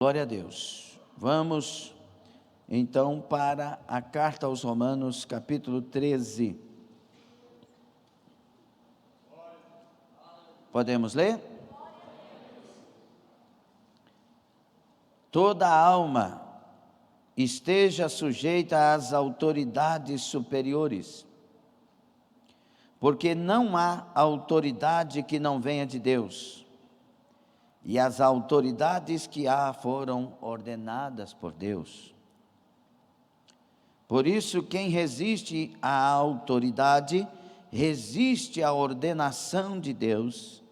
Glória a Deus. Vamos então para a carta aos Romanos, capítulo 13. Podemos ler? Toda alma esteja sujeita às autoridades superiores, porque não há autoridade que não venha de Deus, e as autoridades que há foram ordenadas por Deus. Por isso, quem resiste à autoridade, resiste à ordenação de Deus,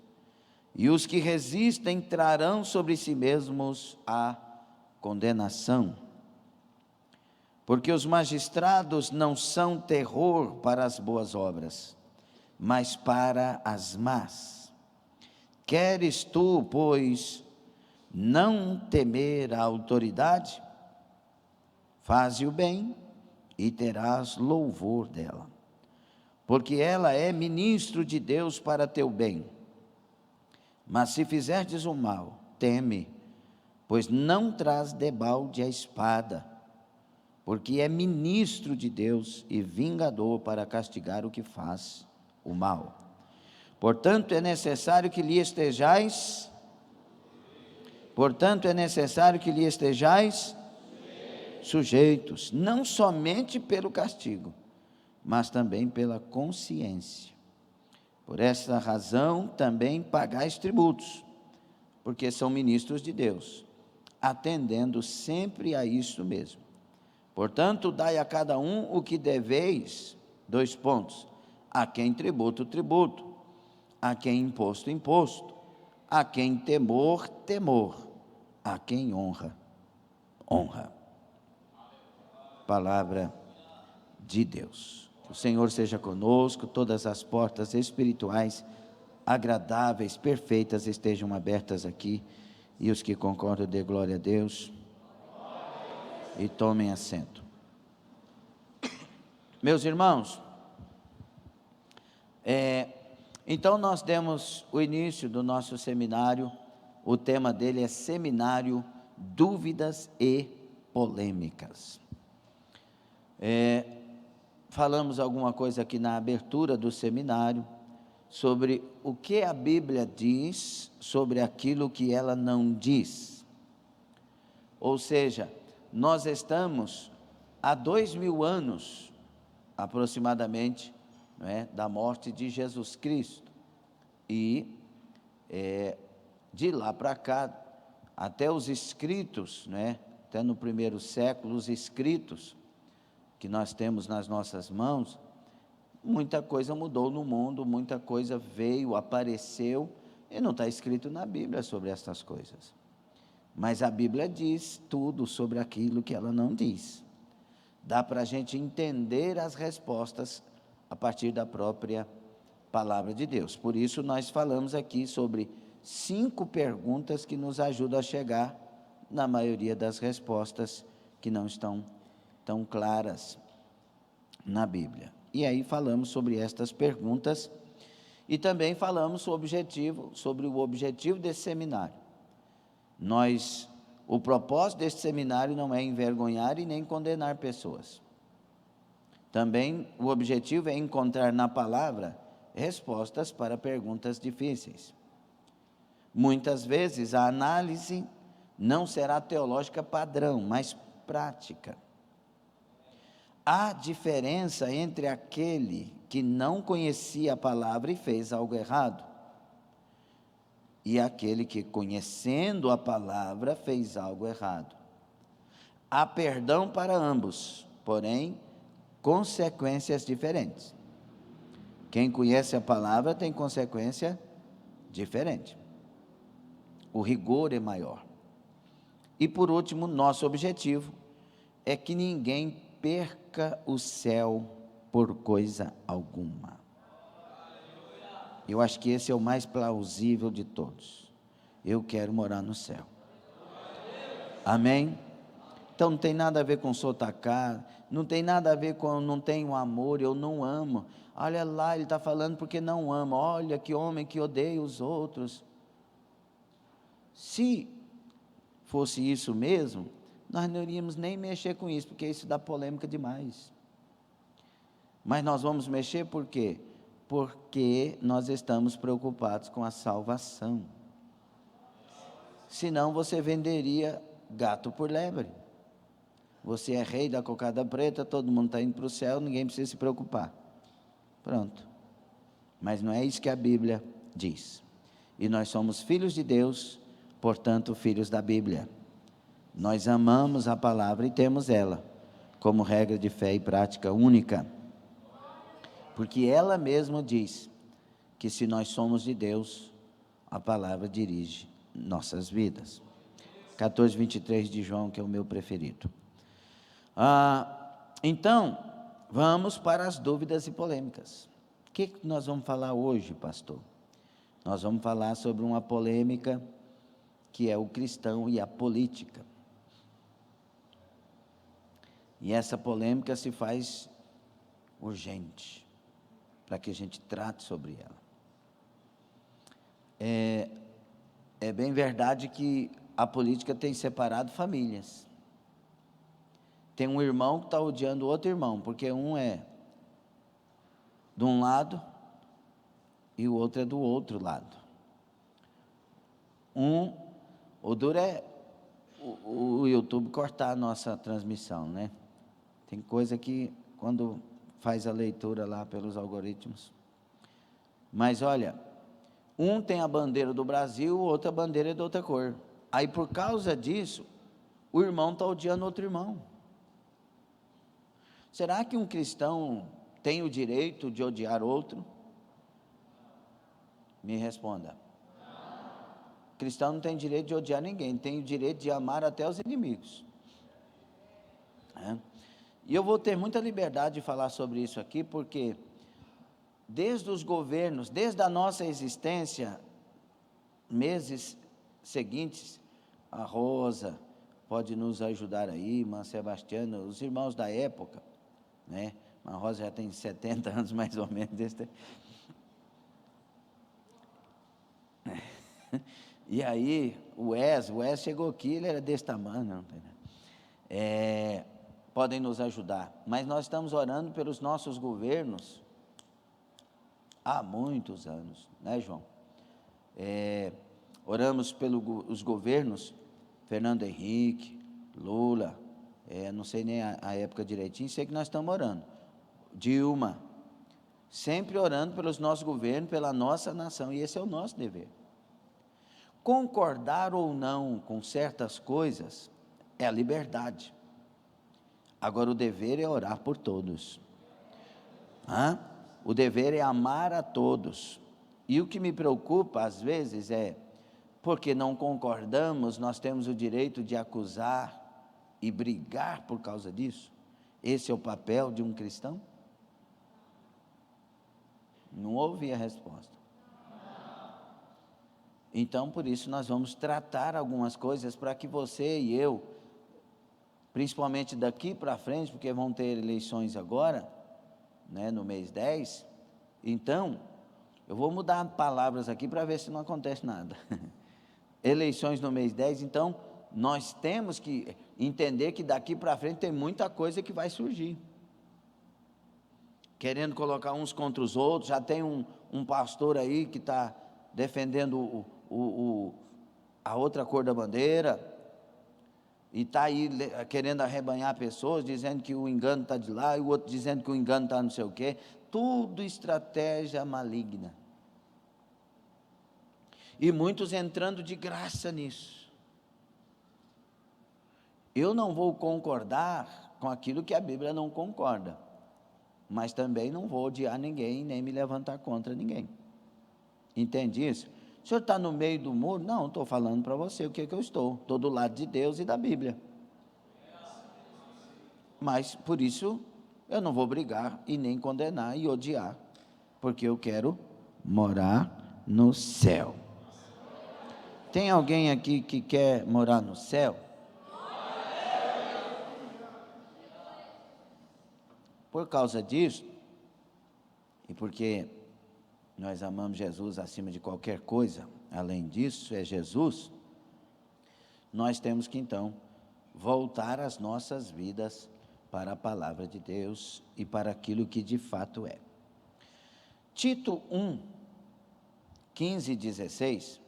e os que resistem trarão sobre si mesmos a condenação. Porque os magistrados não são terror para as boas obras, mas para as más. Queres tu, pois, não temer a autoridade? Faze o bem e terás louvor dela, porque ela é ministro de Deus para teu bem. Mas se fizerdes o mal, teme, pois não traz debalde a espada, porque é ministro de Deus e vingador para castigar o que faz o mal. Portanto, é necessário que lhe estejais sujeitos, não somente pelo castigo, mas também pela consciência. Por essa razão também pagais tributos, porque são ministros de Deus, atendendo sempre a isso mesmo. Portanto, dai a cada um o que deveis, a quem tributo, tributo, a quem imposto, imposto, a quem temor, temor, a quem honra, honra. Palavra de Deus. Que o Senhor seja conosco, todas as portas espirituais, agradáveis, perfeitas, estejam abertas aqui, e os que concordam, dê glória a Deus, e tomem assento. Meus irmãos, então nós demos o início do nosso seminário, o tema dele é Seminário Dúvidas e Polêmicas. Falamos alguma coisa aqui na abertura do seminário, sobre o que a Bíblia diz sobre aquilo que ela não diz. Ou seja, nós estamos há 2000 anos, aproximadamente, da morte de Jesus Cristo, e de lá para cá, até os escritos, até no primeiro século, os escritos que nós temos nas nossas mãos, muita coisa mudou no mundo, muita coisa veio, apareceu, e não está escrito na Bíblia sobre essas coisas, mas a Bíblia diz tudo sobre aquilo que ela não diz. Dá para a gente entender as respostas a partir da própria palavra de Deus. Por isso nós falamos aqui sobre 5 perguntas que nos ajudam a chegar na maioria das respostas que não estão tão claras na Bíblia. E aí falamos sobre estas perguntas e também falamos sobre o objetivo desse seminário. O propósito desse seminário não é envergonhar e nem condenar pessoas. Também o objetivo é encontrar na palavra respostas para perguntas difíceis. Muitas vezes a análise não será teológica padrão, mas prática. Há diferença entre aquele que não conhecia a palavra e fez algo errado, e aquele que, conhecendo a palavra, fez algo errado. Há perdão para ambos, porém, consequências diferentes. Quem conhece a palavra tem consequência diferente. O rigor é maior. E por último, nosso objetivo é que ninguém perca o céu por coisa alguma. Eu acho que esse é o mais plausível de todos. Eu quero morar no céu. Amém? Então não tem nada a ver com sotacar, não tem nada a ver com não tenho amor, eu não amo. Olha lá, ele está falando porque não ama. Olha que homem que odeia os outros. Se fosse isso mesmo, nós não iríamos nem mexer com isso, porque isso dá polêmica demais. Mas nós vamos mexer por quê? Porque nós estamos preocupados com a salvação. Senão você venderia gato por lebre. Você é rei da cocada preta, todo mundo está indo para o céu, ninguém precisa se preocupar. Pronto. Mas não é isso que a Bíblia diz. E nós somos filhos de Deus, portanto, filhos da Bíblia. Nós amamos a palavra e temos ela como regra de fé e prática única. Porque ela mesma diz que se nós somos de Deus, a palavra dirige nossas vidas. 14:23 de João, que é o meu preferido. Então, vamos para as dúvidas e polêmicas. O que nós vamos falar hoje, pastor? Nós vamos falar sobre uma polêmica que é o cristão e a política. E essa polêmica se faz urgente, para que a gente trate sobre ela. É bem verdade que a política tem separado famílias. Tem um irmão que está odiando o outro irmão, porque um é de um lado e o outro é do outro lado. O duro é o YouTube cortar a nossa transmissão, né? Tem coisa que, quando faz a leitura lá pelos algoritmos. Mas olha, um tem a bandeira do Brasil, o outro a bandeira é de outra cor. Aí, por causa disso, o irmão está odiando outro irmão. Será que um cristão tem o direito de odiar outro? Me responda. O cristão não tem direito de odiar ninguém, tem o direito de amar até os inimigos. E eu vou ter muita liberdade de falar sobre isso aqui, porque desde os governos, desde a nossa existência, meses seguintes, a Rosa pode nos ajudar aí, irmã Sebastiana, os irmãos da época, né? A Rosa já tem 70 anos mais ou menos. E aí, o Wes chegou aqui, ele era desse tamanho, não tem, né? Podem nos ajudar, mas nós estamos orando pelos nossos governos há muitos anos, né, João? Oramos pelos governos, Fernando Henrique, Lula, não sei nem a época direitinho, sei que nós estamos orando, Dilma, sempre orando pelos nossos governos, pela nossa nação, e esse é o nosso dever. Concordar ou não com certas coisas é a liberdade. Agora, o dever é orar por todos. O dever é amar a todos. E o que me preocupa, às vezes, porque não concordamos, nós temos o direito de acusar e brigar por causa disso? Esse é o papel de um cristão? Não ouvi a resposta. Então, por isso, nós vamos tratar algumas coisas para que você e eu, principalmente daqui para frente, porque vão ter eleições agora, né, no mês 10, então, eu vou mudar palavras aqui para ver se não acontece nada. Eleições no mês 10, então, nós temos que entender que daqui para frente tem muita coisa que vai surgir. Querendo colocar uns contra os outros, já tem um pastor aí que está defendendo a outra cor da bandeira, e está aí querendo arrebanhar pessoas, dizendo que o engano está de lá, e o outro dizendo que o engano está não sei o quê, tudo estratégia maligna, e muitos entrando de graça nisso. Eu não vou concordar com aquilo que a Bíblia não concorda, mas também não vou odiar ninguém, nem me levantar contra ninguém. Entende isso? O senhor está no meio do muro? Não, estou falando para você o que eu estou do lado de Deus e da Bíblia. Mas, por isso, eu não vou brigar e nem condenar e odiar, porque eu quero morar no céu. Tem alguém aqui que quer morar no céu? Por causa disso, e porque nós amamos Jesus acima de qualquer coisa, além disso, é Jesus, nós temos que então voltar as nossas vidas para a palavra de Deus e para aquilo que de fato é. Tito 1, 15 e 16,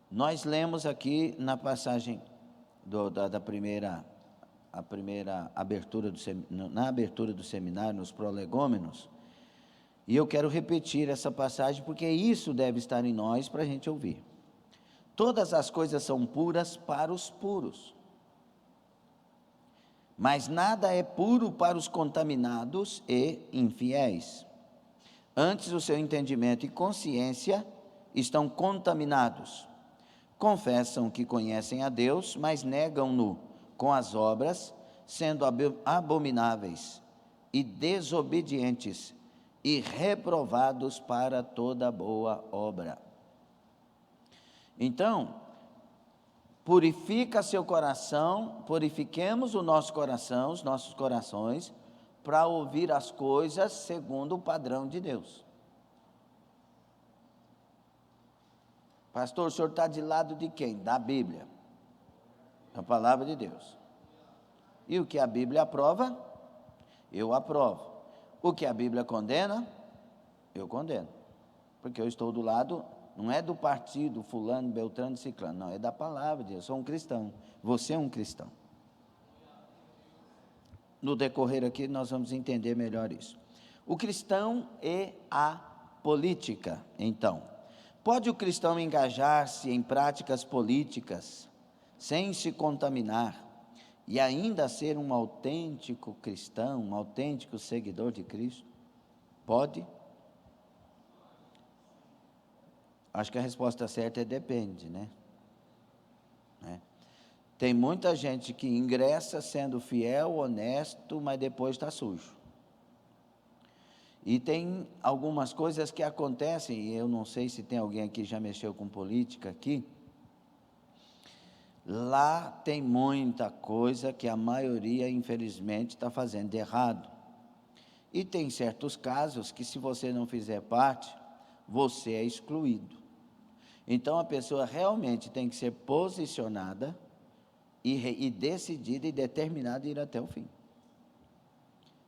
nós lemos aqui na passagem da primeira abertura na abertura do seminário, nos prolegômenos, e eu quero repetir essa passagem, porque isso deve estar em nós para a gente ouvir. Todas as coisas são puras para os puros, mas nada é puro para os contaminados e infiéis. Antes, o seu entendimento e consciência estão contaminados. Confessam que conhecem a Deus, mas negam-no com as obras, sendo abomináveis e desobedientes e reprovados para toda boa obra. Então, purifica seu coração, purifiquemos o nosso coração, os nossos corações, para ouvir as coisas segundo o padrão de Deus. Pastor, o senhor está de lado de quem? Da Bíblia, da palavra de Deus. E o que a Bíblia aprova, eu aprovo. O que a Bíblia condena, eu condeno. Porque eu estou do lado, não é do partido fulano, beltrano, ciclano, não, é da palavra de Deus. Eu sou um cristão, você é um cristão. No decorrer aqui nós vamos entender melhor isso. O cristão e a política, então. Pode o cristão engajar-se em práticas políticas sem se contaminar e ainda ser um autêntico cristão, um autêntico seguidor de Cristo? Pode? Acho que a resposta certa é depende, né? Tem muita gente que ingressa sendo fiel, honesto, mas depois está sujo. E tem algumas coisas que acontecem, e eu não sei se tem alguém aqui que já mexeu com política aqui. Lá tem muita coisa que a maioria, infelizmente, está fazendo de errado. E tem certos casos que, se você não fizer parte, você é excluído. Então, a pessoa realmente tem que ser posicionada e decidida e determinada a ir até o fim.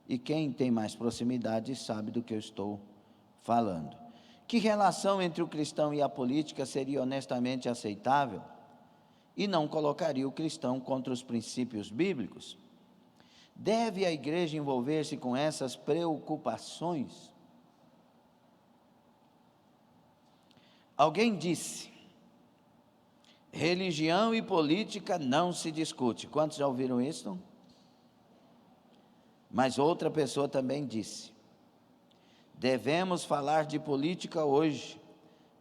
E quem tem mais proximidade sabe do que eu estou falando. Que relação entre o cristão e a política seria honestamente aceitável e não colocaria o cristão contra os princípios bíblicos? Deve a igreja envolver-se com essas preocupações? Alguém disse: religião e política não se discute. Quantos já ouviram isso? Mas outra pessoa também disse: devemos falar de política hoje,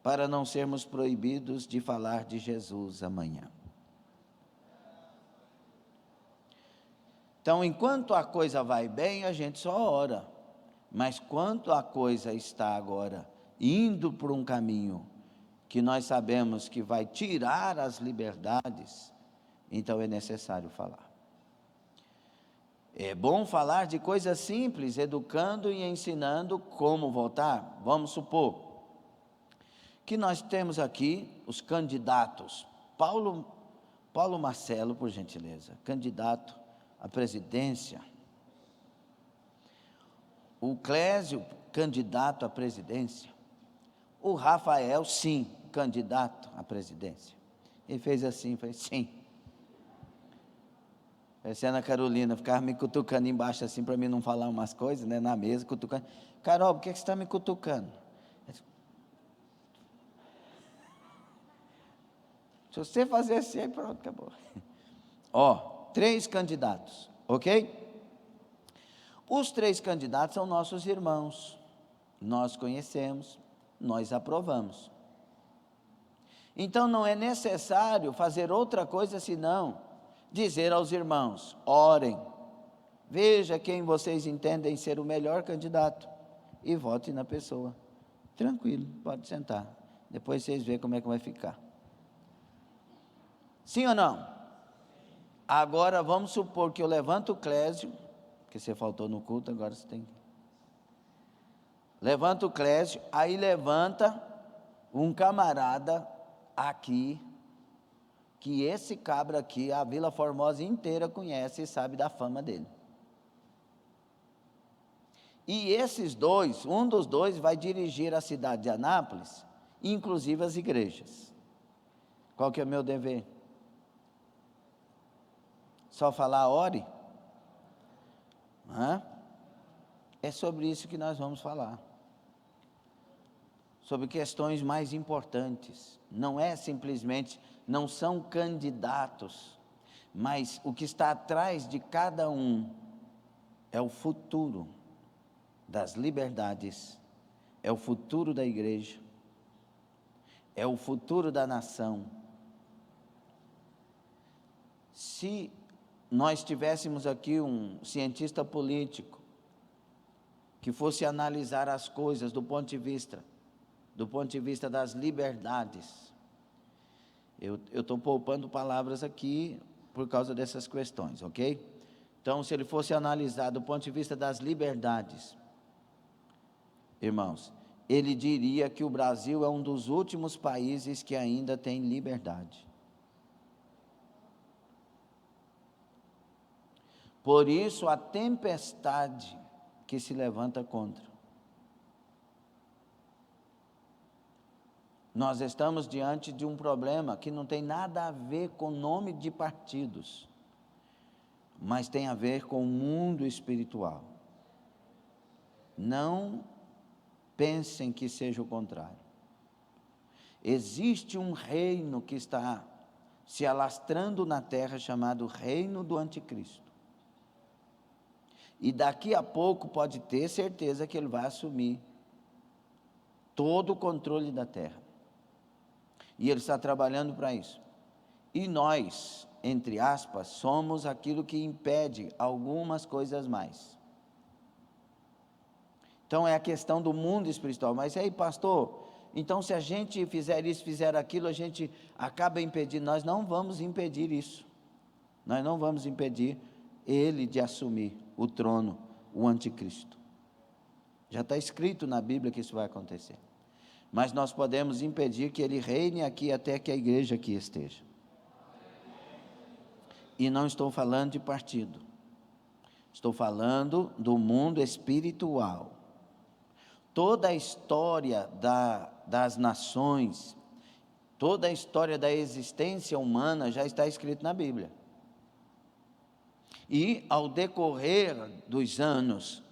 para não sermos proibidos de falar de Jesus amanhã. Então, enquanto a coisa vai bem, a gente só ora. Mas quando a coisa está agora indo por um caminho que nós sabemos que vai tirar as liberdades, então é necessário falar. É bom falar de coisas simples, educando e ensinando como votar. Vamos supor que nós temos aqui os candidatos. Paulo Marcelo, por gentileza, candidato à presidência. O Clésio, candidato à presidência. O Rafael, sim, candidato à presidência. Ele fez assim, fez sim. Essa Ana Carolina ficava me cutucando embaixo assim, para mim não falar umas coisas, né, na mesa, cutucando. Carol, por que você está me cutucando? Se você fazer assim, aí pronto, acabou. Ó, 3 candidatos, ok? Os 3 candidatos são nossos irmãos. Nós conhecemos, nós aprovamos. Então não é necessário fazer outra coisa senão dizer aos irmãos: orem, veja quem vocês entendem ser o melhor candidato e vote na pessoa. Tranquilo, pode sentar, depois vocês veem como é que vai ficar. Sim ou não? Agora vamos supor que eu levanto o Clésio, porque você faltou no culto, agora você tem que... Levanta o Clésio, aí levanta um camarada aqui, que esse cabra aqui, a Vila Formosa inteira conhece e sabe da fama dele. E esses dois, um dos dois vai dirigir a cidade de Anápolis, inclusive as igrejas. Qual que é o meu dever? Só falar ore? É sobre isso que nós vamos falar. Sobre questões mais importantes. Não é simplesmente, não são candidatos, mas o que está atrás de cada um é o futuro das liberdades, é o futuro da igreja, é o futuro da nação. Se nós tivéssemos aqui um cientista político que fosse analisar as coisas do ponto de vista das liberdades, eu estou poupando palavras aqui por causa dessas questões, ok? Então, se ele fosse analisar do ponto de vista das liberdades, irmãos, ele diria que o Brasil é um dos últimos países que ainda tem liberdade. Por isso, a tempestade que se levanta contra. Nós estamos diante de um problema que não tem nada a ver com o nome de partidos, mas tem a ver com o mundo espiritual. Não pensem que seja o contrário. Existe um reino que está se alastrando na terra, chamado reino do anticristo. E daqui a pouco pode ter certeza que ele vai assumir todo o controle da terra. E ele está trabalhando para isso. E nós, entre aspas, somos aquilo que impede algumas coisas mais. Então é a questão do mundo espiritual. Mas aí, pastor, então se a gente fizer isso, fizer aquilo, a gente acaba impedindo. Nós não vamos impedir isso. Nós não vamos impedir ele de assumir o trono, o anticristo. Já está escrito na Bíblia que isso vai acontecer. Mas nós podemos impedir que ele reine aqui até que a igreja aqui esteja. E não estou falando de partido. Estou falando do mundo espiritual. Toda a história das nações, toda a história da existência humana já está escrito na Bíblia. E ao decorrer dos anos,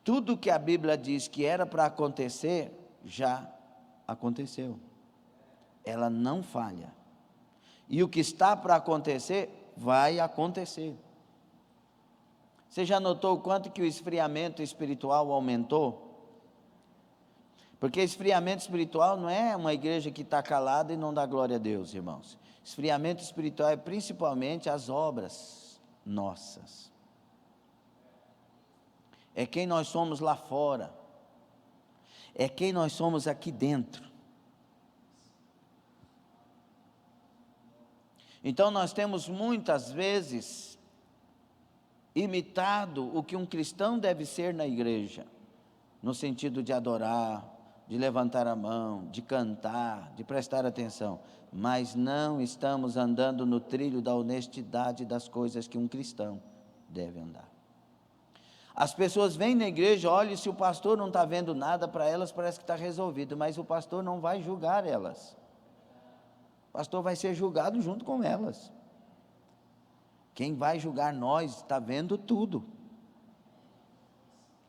tudo que a Bíblia diz que era para acontecer, já aconteceu. Ela não falha. E o que está para acontecer, vai acontecer. Você já notou o quanto que o esfriamento espiritual aumentou? Porque esfriamento espiritual não é uma igreja que está calada e não dá glória a Deus, irmãos. Esfriamento espiritual é principalmente as obras nossas. É quem nós somos lá fora. É quem nós somos aqui dentro. Então nós temos muitas vezes imitado o que um cristão deve ser na igreja, no sentido de adorar, de levantar a mão, de cantar, de prestar atenção, mas não estamos andando no trilho da honestidade das coisas que um cristão deve andar. As pessoas vêm na igreja, olham, se o pastor não está vendo nada, para elas parece que está resolvido, mas o pastor não vai julgar elas. O pastor vai ser julgado junto com elas. Quem vai julgar nós está vendo tudo.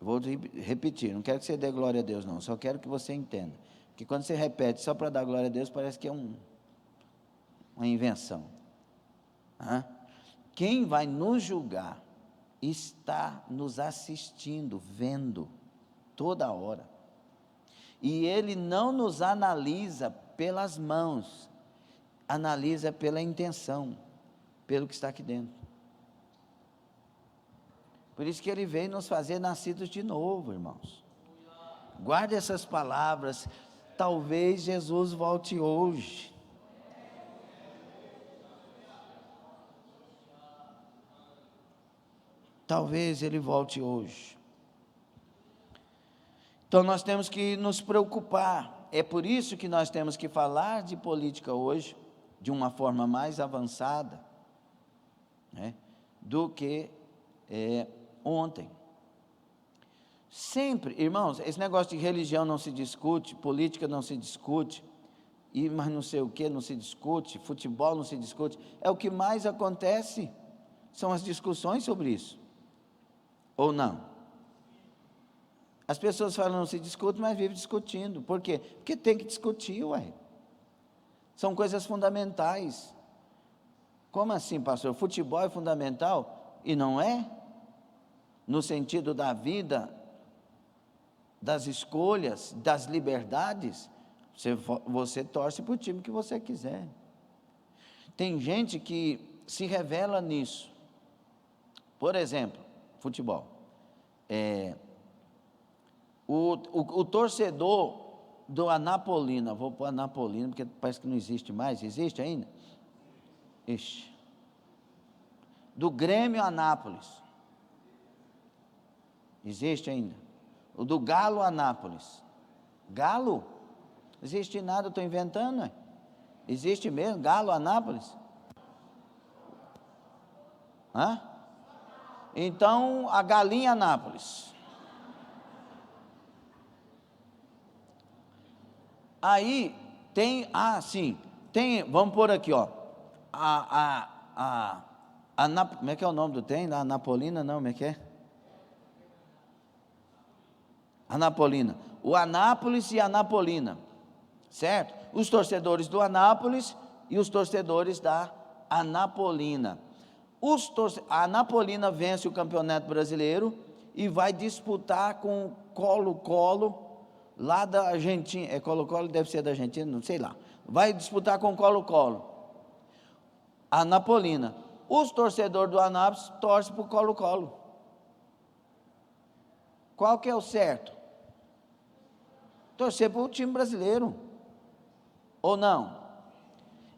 Vou repetir, não quero que você dê glória a Deus não, só quero que você entenda. Porque quando você repete só para dar glória a Deus, parece que é uma invenção. Quem vai nos julgar está nos assistindo, vendo, toda hora. E ele não nos analisa pelas mãos, analisa pela intenção, pelo que está aqui dentro. Por isso que ele veio nos fazer nascidos de novo, irmãos. Guarde essas palavras. Talvez Jesus volte hoje. Talvez ele volte hoje. Então nós temos que nos preocupar. É por isso que nós temos que falar de política hoje. de uma forma mais avançada, né, do que ontem. Sempre, irmãos, esse negócio de religião não se discute, política não se discute, e mas não sei o que não se discute, futebol não se discute, é o que mais acontece, são as discussões sobre isso, ou não? As pessoas falam não se discute, mas vivem discutindo, por quê? Porque tem que discutir, ué, são coisas fundamentais. Como assim, pastor? Futebol é fundamental? E não é? No sentido da vida, das escolhas, das liberdades, você torce para o time que você quiser. Tem gente que se revela nisso. Por exemplo, futebol. O torcedor do Anapolina, vou pôr Anapolina, porque parece que não existe mais, existe ainda? Ixi. Do Grêmio Anápolis, existe ainda? O do Galo Anápolis, Galo? Não existe nada, estou inventando, né? Existe mesmo, Galo Anápolis? Hã? Então, a Galinha Anápolis. Aí, tem, sim, tem, vamos pôr aqui, ó, como é que é o nome do trem? A Anapolina, não, como é que é? Anapolina, o Anápolis e a Anapolina, certo? Os torcedores do Anápolis e os torcedores da Anapolina. A Anapolina vence o Campeonato Brasileiro e vai disputar com o Colo-Colo, lá da Argentina, Colo-Colo deve ser da Argentina, não sei lá, vai disputar com o Colo-Colo, a Anapolina. Os torcedores do Anápolis torcem para o Colo-Colo. Qual que é o certo? Torcer para o time brasileiro, ou não?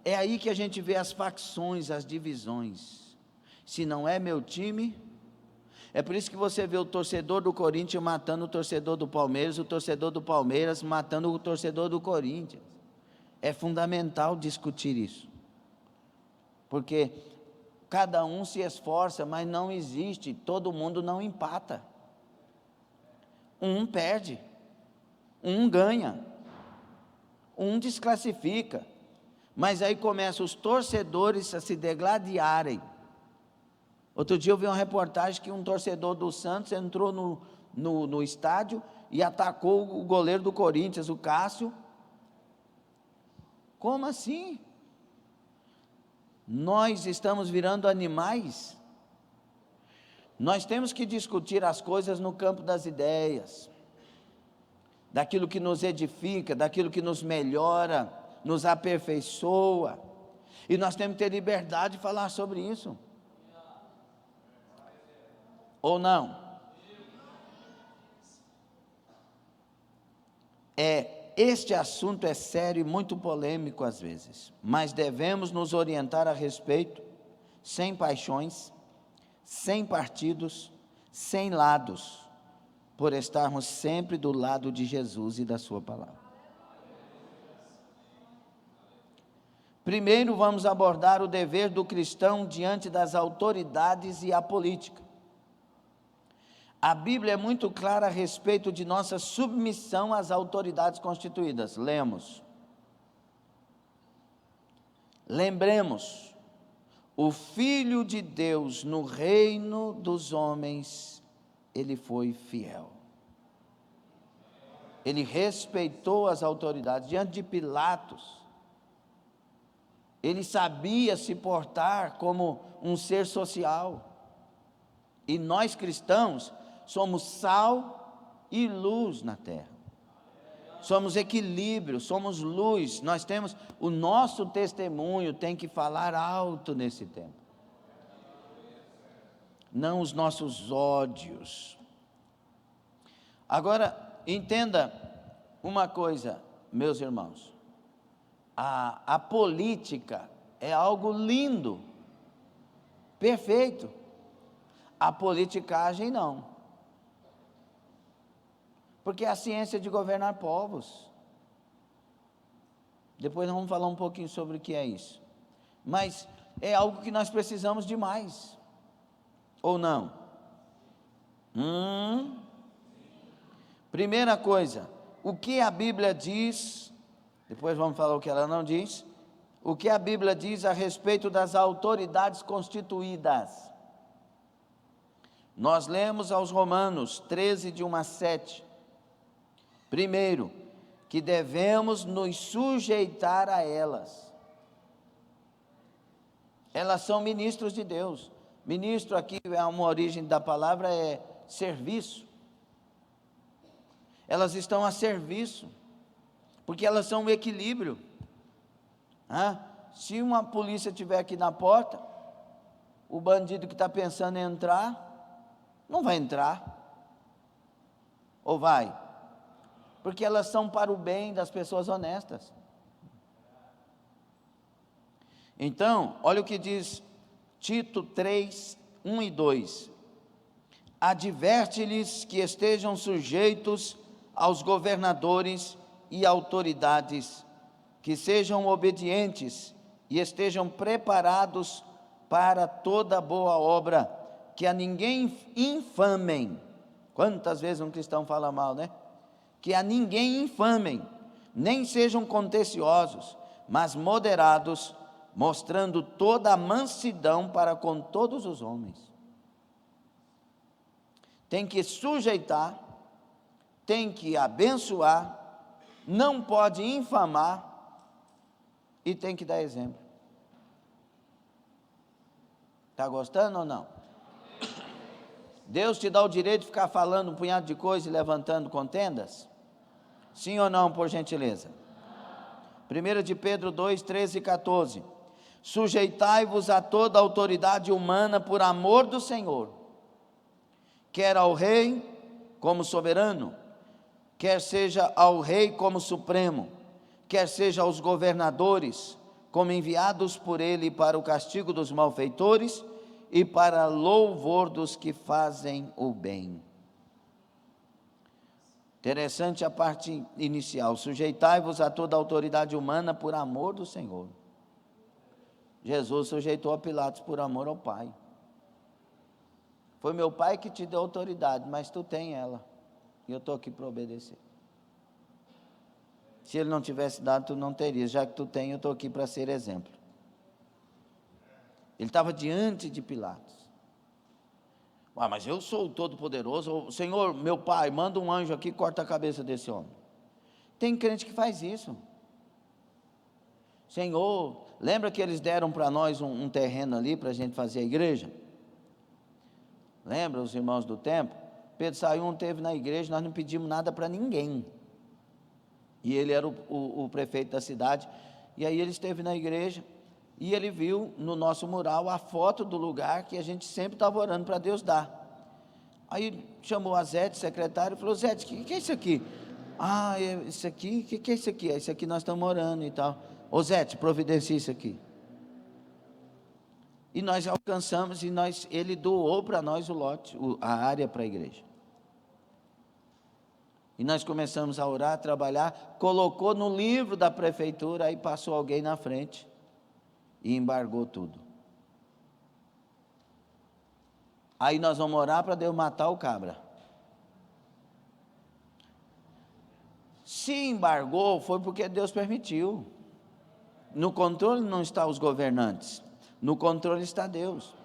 É aí que a gente vê as facções, as divisões. Se não é meu time, é por isso que você vê o torcedor do Corinthians matando o torcedor do Palmeiras, o torcedor do Palmeiras matando o torcedor do Corinthians. É fundamental discutir isso, porque cada um se esforça, mas não existe, todo mundo não empata. Um perde, um ganha, um desclassifica, mas aí começam os torcedores a se degladiarem. Outro dia eu vi uma reportagem que um torcedor do Santos entrou no estádio e atacou o goleiro do Corinthians, o Cássio. Como assim? Nós estamos virando animais? Nós temos que discutir as coisas no campo das ideias, daquilo que nos edifica, daquilo que nos melhora, nos aperfeiçoa, e nós temos que ter liberdade de falar sobre isso, ou não? Este assunto é sério e muito polêmico às vezes, mas devemos nos orientar a respeito, sem paixões, sem partidos, sem lados, por estarmos sempre do lado de Jesus e da sua palavra. Primeiro vamos abordar o dever do cristão diante das autoridades e a política. A Bíblia é muito clara a respeito de nossa submissão às autoridades constituídas. Lemos. Lembremos, o Filho de Deus no reino dos homens, ele foi fiel. Ele respeitou as autoridades diante de Pilatos. Ele sabia se portar como um ser social. E nós cristãos somos sal e luz na terra. Somos equilíbrio, somos luz. Nós temos, o nosso testemunho tem que falar alto nesse tempo. Não os nossos ódios. Agora, entenda uma coisa, meus irmãos. A política é algo lindo, perfeito. A politicagem não. Porque é a ciência de governar povos. Depois nós vamos falar um pouquinho sobre o que é isso. mas é algo que nós precisamos de mais, ou não? Primeira coisa, o que a Bíblia diz, depois vamos falar o que ela não diz, o que a Bíblia diz a respeito das autoridades constituídas. Nós lemos aos Romanos 13, de 1 a 7, primeiro, que devemos nos sujeitar a elas. Elas são ministros de Deus. Ministro aqui, uma origem da palavra é serviço. Elas estão a serviço, porque elas são um equilíbrio. Se uma polícia estiver aqui na porta, o bandido que está pensando em entrar, não vai entrar, ou vai? Porque elas são para o bem das pessoas honestas. Então, olha o que diz Tito 3, 1 e 2. Adverte-lhes que estejam sujeitos aos governadores e autoridades, que sejam obedientes e estejam preparados para toda boa obra, que a ninguém infamem. Quantas vezes um cristão fala mal, né? Que a ninguém infamem, nem sejam contenciosos, mas moderados, mostrando toda a mansidão para com todos os homens. Tem que sujeitar, tem que abençoar, não pode infamar e tem que dar exemplo. Está gostando ou não? Deus te dá o direito de ficar falando um punhado de coisa e levantando contendas? Sim ou não, por gentileza? 1 de Pedro 2, 13 e 14. Sujeitai-vos a toda autoridade humana por amor do Senhor, quer ao rei como soberano, quer seja ao rei como supremo, quer seja aos governadores, como enviados por ele para o castigo dos malfeitores e para louvor dos que fazem o bem. Interessante a parte inicial. Sujeitai-vos a toda autoridade humana por amor do Senhor. Jesus sujeitou a Pilatos por amor ao Pai. Foi meu Pai que te deu autoridade, mas tu tem ela, e eu estou aqui para obedecer. Se ele não tivesse dado, tu não terias, já que tu tem, eu estou aqui para ser exemplo. Ele estava diante de Pilatos. Mas eu sou o Todo-Poderoso, Senhor, meu Pai, manda um anjo aqui e corta a cabeça desse homem. Tem crente que faz isso. Senhor, lembra que eles deram para nós um terreno ali para a gente fazer a igreja? Lembra os irmãos do tempo? Pedro Sayum teve na igreja, nós não pedimos nada para ninguém. E ele era o prefeito da cidade. E aí ele esteve na igreja e ele viu no nosso mural a foto do lugar que a gente sempre estava orando para Deus dar. Aí chamou a Zete, secretário, e falou: Zete, o que é isso aqui? Isso aqui, o que é isso aqui? Isso aqui nós estamos orando e tal. Ô Zete, providencia isso aqui. E nós alcançamos, ele doou para nós o lote, a área para a igreja. E nós começamos a orar, a trabalhar, colocou no livro da prefeitura, aí passou alguém na frente e embargou tudo. Aí nós vamos orar para Deus matar o cabra. Se embargou, foi porque Deus permitiu. No controle não estão os governantes, no controle está Deus.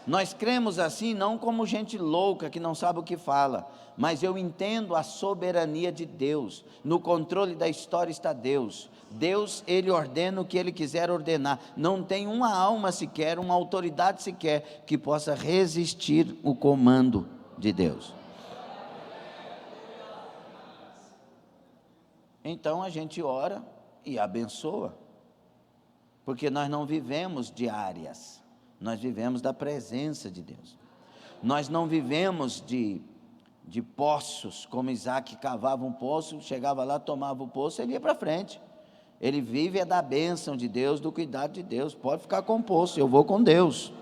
Nós cremos assim, não como gente louca que não sabe o que fala, mas eu entendo a soberania de Deus. No controle da história está Deus. Deus, Ele ordena o que Ele quiser ordenar. Não tem uma alma sequer, uma autoridade sequer que possa resistir o comando de Deus. Então a gente ora e abençoa, porque nós não vivemos de áreas, nós vivemos da presença de Deus. Nós não vivemos de poços, como Isaac cavava um poço, chegava lá, tomava o poço, ele ia para frente. Ele vive da bênção de Deus, do cuidado de Deus. Pode ficar com o poço, eu vou com Deus.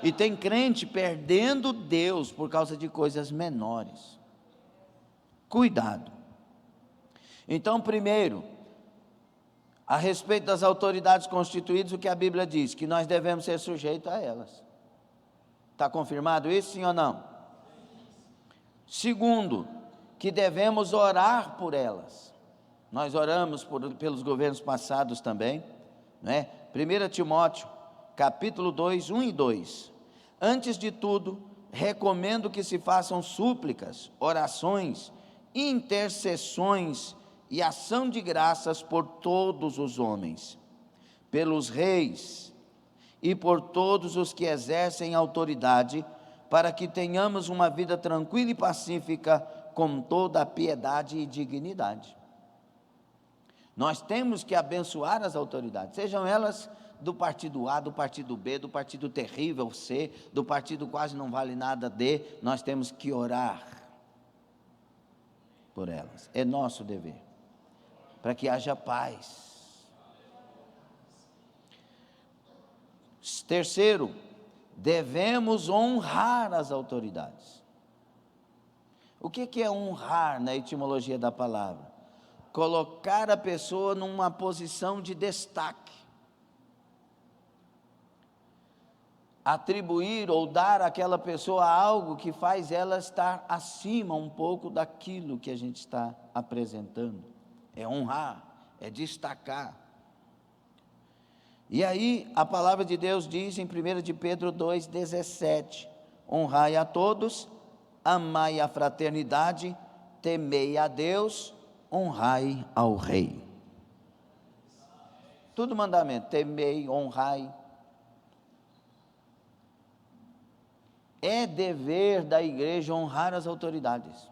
E tem crente perdendo Deus por causa de coisas menores. Cuidado. Então, primeiro, A respeito das autoridades constituídas, o que a Bíblia diz? Que nós devemos ser sujeitos a elas. Está confirmado isso, sim ou não? Segundo, que devemos orar por elas. Nós oramos pelos governos passados também, não é? 1 Timóteo, capítulo 2, 1 e 2. Antes de tudo, recomendo que se façam súplicas, orações, intercessões e ação de graças por todos os homens, pelos reis e por todos os que exercem autoridade, para que tenhamos uma vida tranquila e pacífica, com toda a piedade e dignidade. Nós temos que abençoar as autoridades, sejam elas do partido A, do partido B, do partido terrível C, do partido quase não vale nada D, nós temos que orar por elas, é nosso dever, para que haja paz. Terceiro, devemos honrar as autoridades. O que é honrar na etimologia da palavra? Colocar a pessoa numa posição de destaque, atribuir ou dar àquela pessoa algo que faz ela estar acima um pouco daquilo que a gente está apresentando. É honrar, é destacar. E aí a palavra de Deus diz em 1 de Pedro 2,17: honrai a todos, amai a fraternidade, temei a Deus, honrai ao rei. Tudo mandamento, temei, honrai. É dever da igreja honrar as autoridades.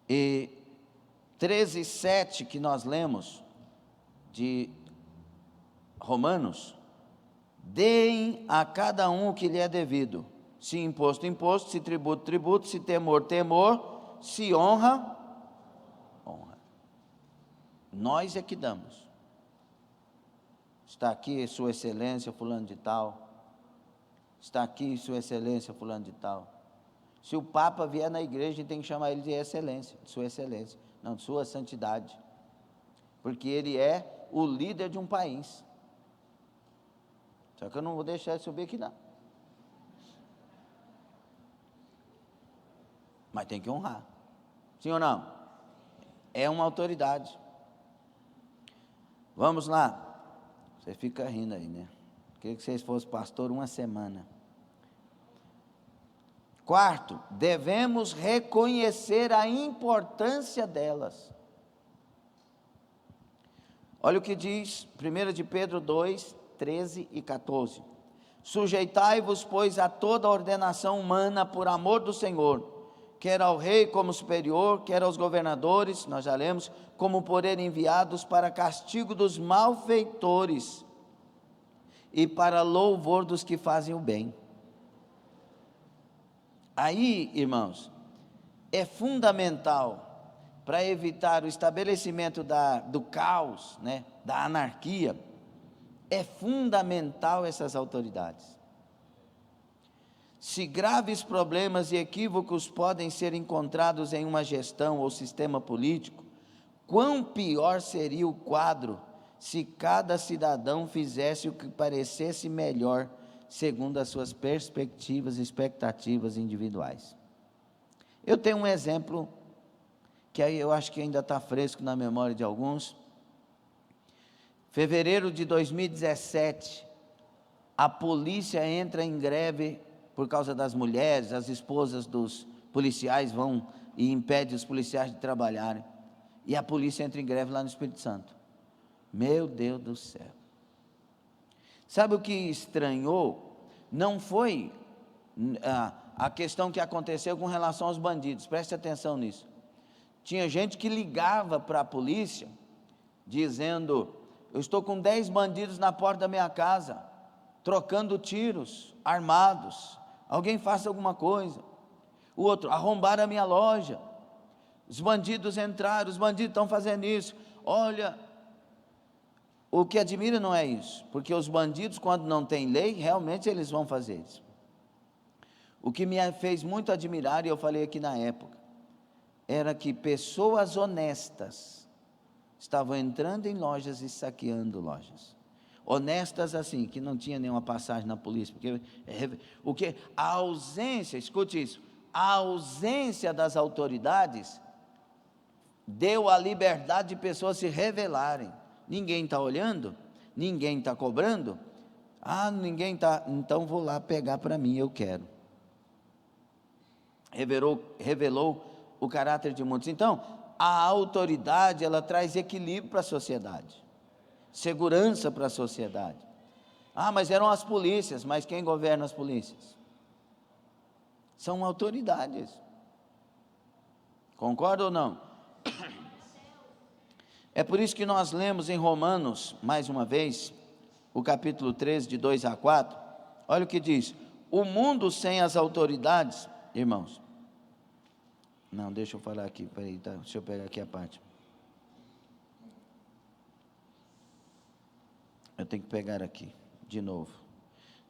E 13:7 que nós lemos de Romanos: deem a cada um o que lhe é devido, se imposto, imposto, se tributo, tributo, se temor, temor, se honra, honra. Nós é que damos. Está aqui Sua Excelência fulano de tal, está aqui Sua Excelência fulano de tal. Se o Papa vier na igreja, a gente tem que chamar ele de Excelência, de Sua Excelência, não de Sua Santidade, porque ele é o líder de um país. Só que eu não vou deixar ele subir aqui não. Mas tem que honrar. Sim ou não? É uma autoridade. Vamos lá. Você fica rindo aí, né? Queria que vocês fossem pastor uma semana. Quarto, devemos reconhecer a importância delas. Olha o que diz 1 de Pedro 2, 13 e 14. Sujeitai-vos, pois, a toda a ordenação humana por amor do Senhor, quer ao rei como superior, quer aos governadores, nós já lemos, como por ele enviados para castigo dos malfeitores e para louvor dos que fazem o bem. Aí, irmãos, é fundamental para evitar o estabelecimento do caos, né, da anarquia, é fundamental essas autoridades. Se graves problemas e equívocos podem ser encontrados em uma gestão ou sistema político, quão pior seria o quadro se cada cidadão fizesse o que parecesse melhor, segundo as suas perspectivas e expectativas individuais. Eu tenho um exemplo que aí eu acho que ainda está fresco na memória de alguns. Fevereiro de 2017, a polícia entra em greve por causa das mulheres, as esposas dos policiais vão e impedem os policiais de trabalharem, e a polícia entra em greve lá no Espírito Santo. Meu Deus do céu. Sabe o que estranhou? Não foi a questão que aconteceu com relação aos bandidos, preste atenção nisso. Tinha gente que ligava para a polícia, dizendo: eu estou com 10 bandidos na porta da minha casa, trocando tiros, armados, alguém faça alguma coisa. O outro: arrombaram a minha loja, os bandidos entraram, os bandidos estão fazendo isso. Olha, o que admira não é isso, porque os bandidos, quando não tem lei, realmente eles vão fazer isso. O que me fez muito admirar, e eu falei aqui na época, era que pessoas honestas estavam entrando em lojas e saqueando lojas. Honestas assim, que não tinha nenhuma passagem na polícia, porque a ausência, escute isso, a ausência das autoridades deu a liberdade de pessoas se rebelarem. Ninguém está olhando, ninguém está cobrando, ninguém está, então vou lá pegar para mim, eu quero. Revelou o caráter de muitos. Então, a autoridade, ela traz equilíbrio para a sociedade, segurança para a sociedade. Mas eram as polícias, mas quem governa as polícias? São autoridades. Concorda ou não? É por isso que nós lemos em Romanos, mais uma vez, o capítulo 13, de 2 a 4, olha o que diz: o mundo sem as autoridades, irmãos, não, deixa eu falar aqui, peraí, tá, deixa eu pegar aqui a parte, eu tenho que pegar aqui, de novo,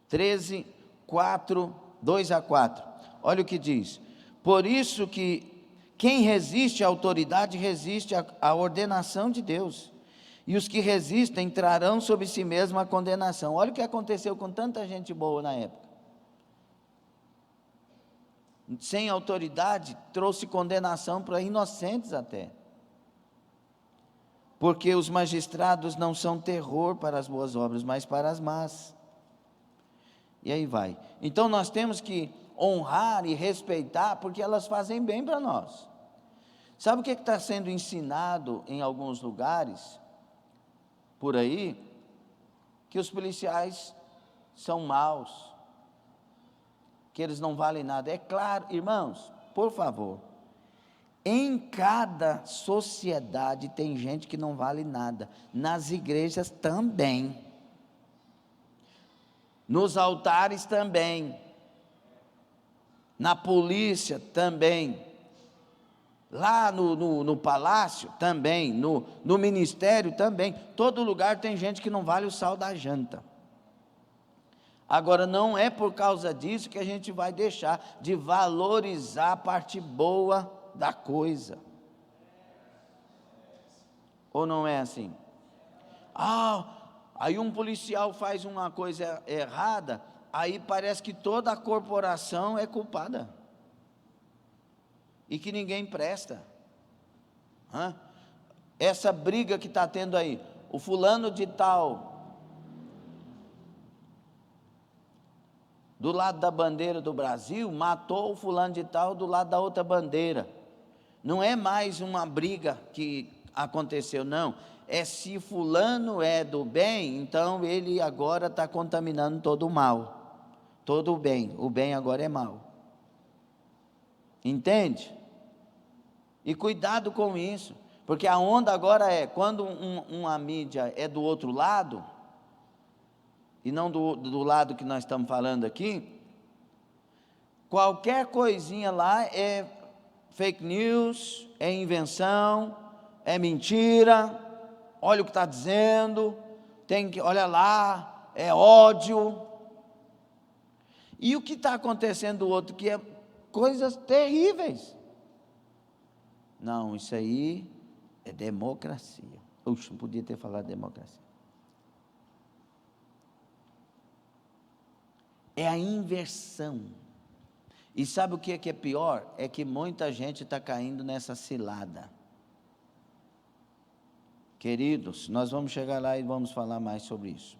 13, 4, 2 a 4, olha o que diz: por isso que quem resiste à autoridade, resiste à ordenação de Deus, e os que resistem trarão sobre si mesmo a condenação. Olha o que aconteceu com tanta gente boa na época, sem autoridade, trouxe condenação para inocentes até, porque os magistrados não são terror para as boas obras, mas para as más, e aí vai. Então nós temos que honrar e respeitar, porque elas fazem bem para nós. Sabe o que está sendo ensinado em alguns lugares, por aí? Que os policiais são maus, que eles não valem nada. É claro, irmãos, por favor, em cada sociedade tem gente que não vale nada, nas igrejas também, nos altares também, na polícia também, lá no palácio também, no ministério também, todo lugar tem gente que não vale o sal da janta. Agora, não é por causa disso que a gente vai deixar de valorizar a parte boa da coisa. Ou não é assim? Aí um policial faz uma coisa errada, aí parece que toda a corporação é culpada, e que ninguém presta. Essa briga que está tendo aí, o fulano de tal, do lado da bandeira do Brasil, matou o fulano de tal do lado da outra bandeira. Não é mais uma briga que aconteceu, não. É se fulano é do bem, então ele agora está contaminando todo o mal, todo o bem agora é mal. Entende? E cuidado com isso, porque a onda agora é, quando uma mídia é do outro lado, e não do lado que nós estamos falando aqui, qualquer coisinha lá é fake news, é invenção, é mentira, olha o que está dizendo, olha lá, é ódio. E o que está acontecendo do outro, que é coisas terríveis. Não, isso aí é democracia. Puxa, não podia ter falado democracia. É a inversão. E sabe o que é pior? É que muita gente está caindo nessa cilada. Queridos, nós vamos chegar lá e vamos falar mais sobre isso.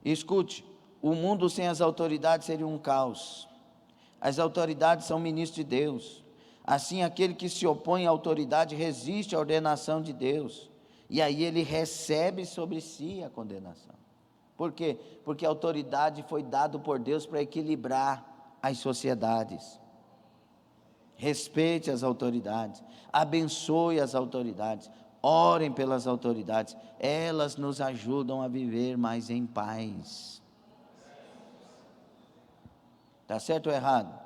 Escute, o mundo sem as autoridades seria um caos. As autoridades são ministros de Deus. Assim, aquele que se opõe à autoridade resiste à ordenação de Deus. E aí ele recebe sobre si a condenação. Por quê? Porque a autoridade foi dada por Deus para equilibrar as sociedades. Respeite as autoridades, abençoe as autoridades, orem pelas autoridades, elas nos ajudam a viver mais em paz. Está certo ou errado?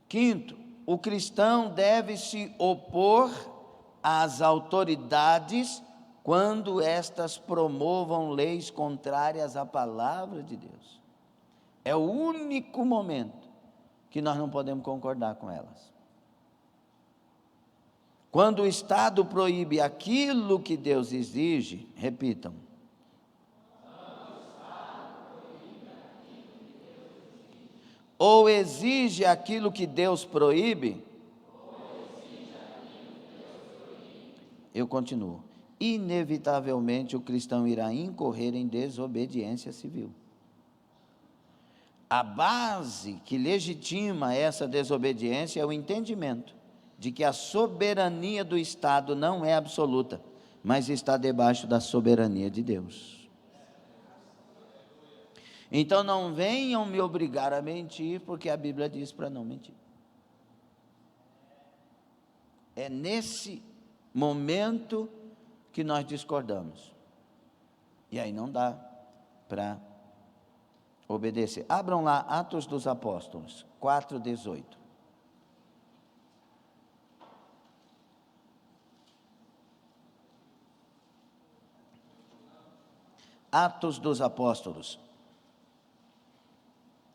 Quinto, o cristão deve se opor às autoridades quando estas promovam leis contrárias à palavra de Deus. É o único momento que nós não podemos concordar com elas. Quando o Estado proíbe aquilo que Deus exige, repitam. Ou exige aquilo que Deus proíbe, eu continuo. Inevitavelmente o cristão irá incorrer em desobediência civil. A base que legitima essa desobediência é o entendimento de que a soberania do Estado não é absoluta, mas está debaixo da soberania de Deus. Então não venham me obrigar a mentir, porque a Bíblia diz para não mentir. É nesse momento que nós discordamos. E aí não dá para obedecer. Abram lá Atos dos Apóstolos, 4:18. Atos dos Apóstolos,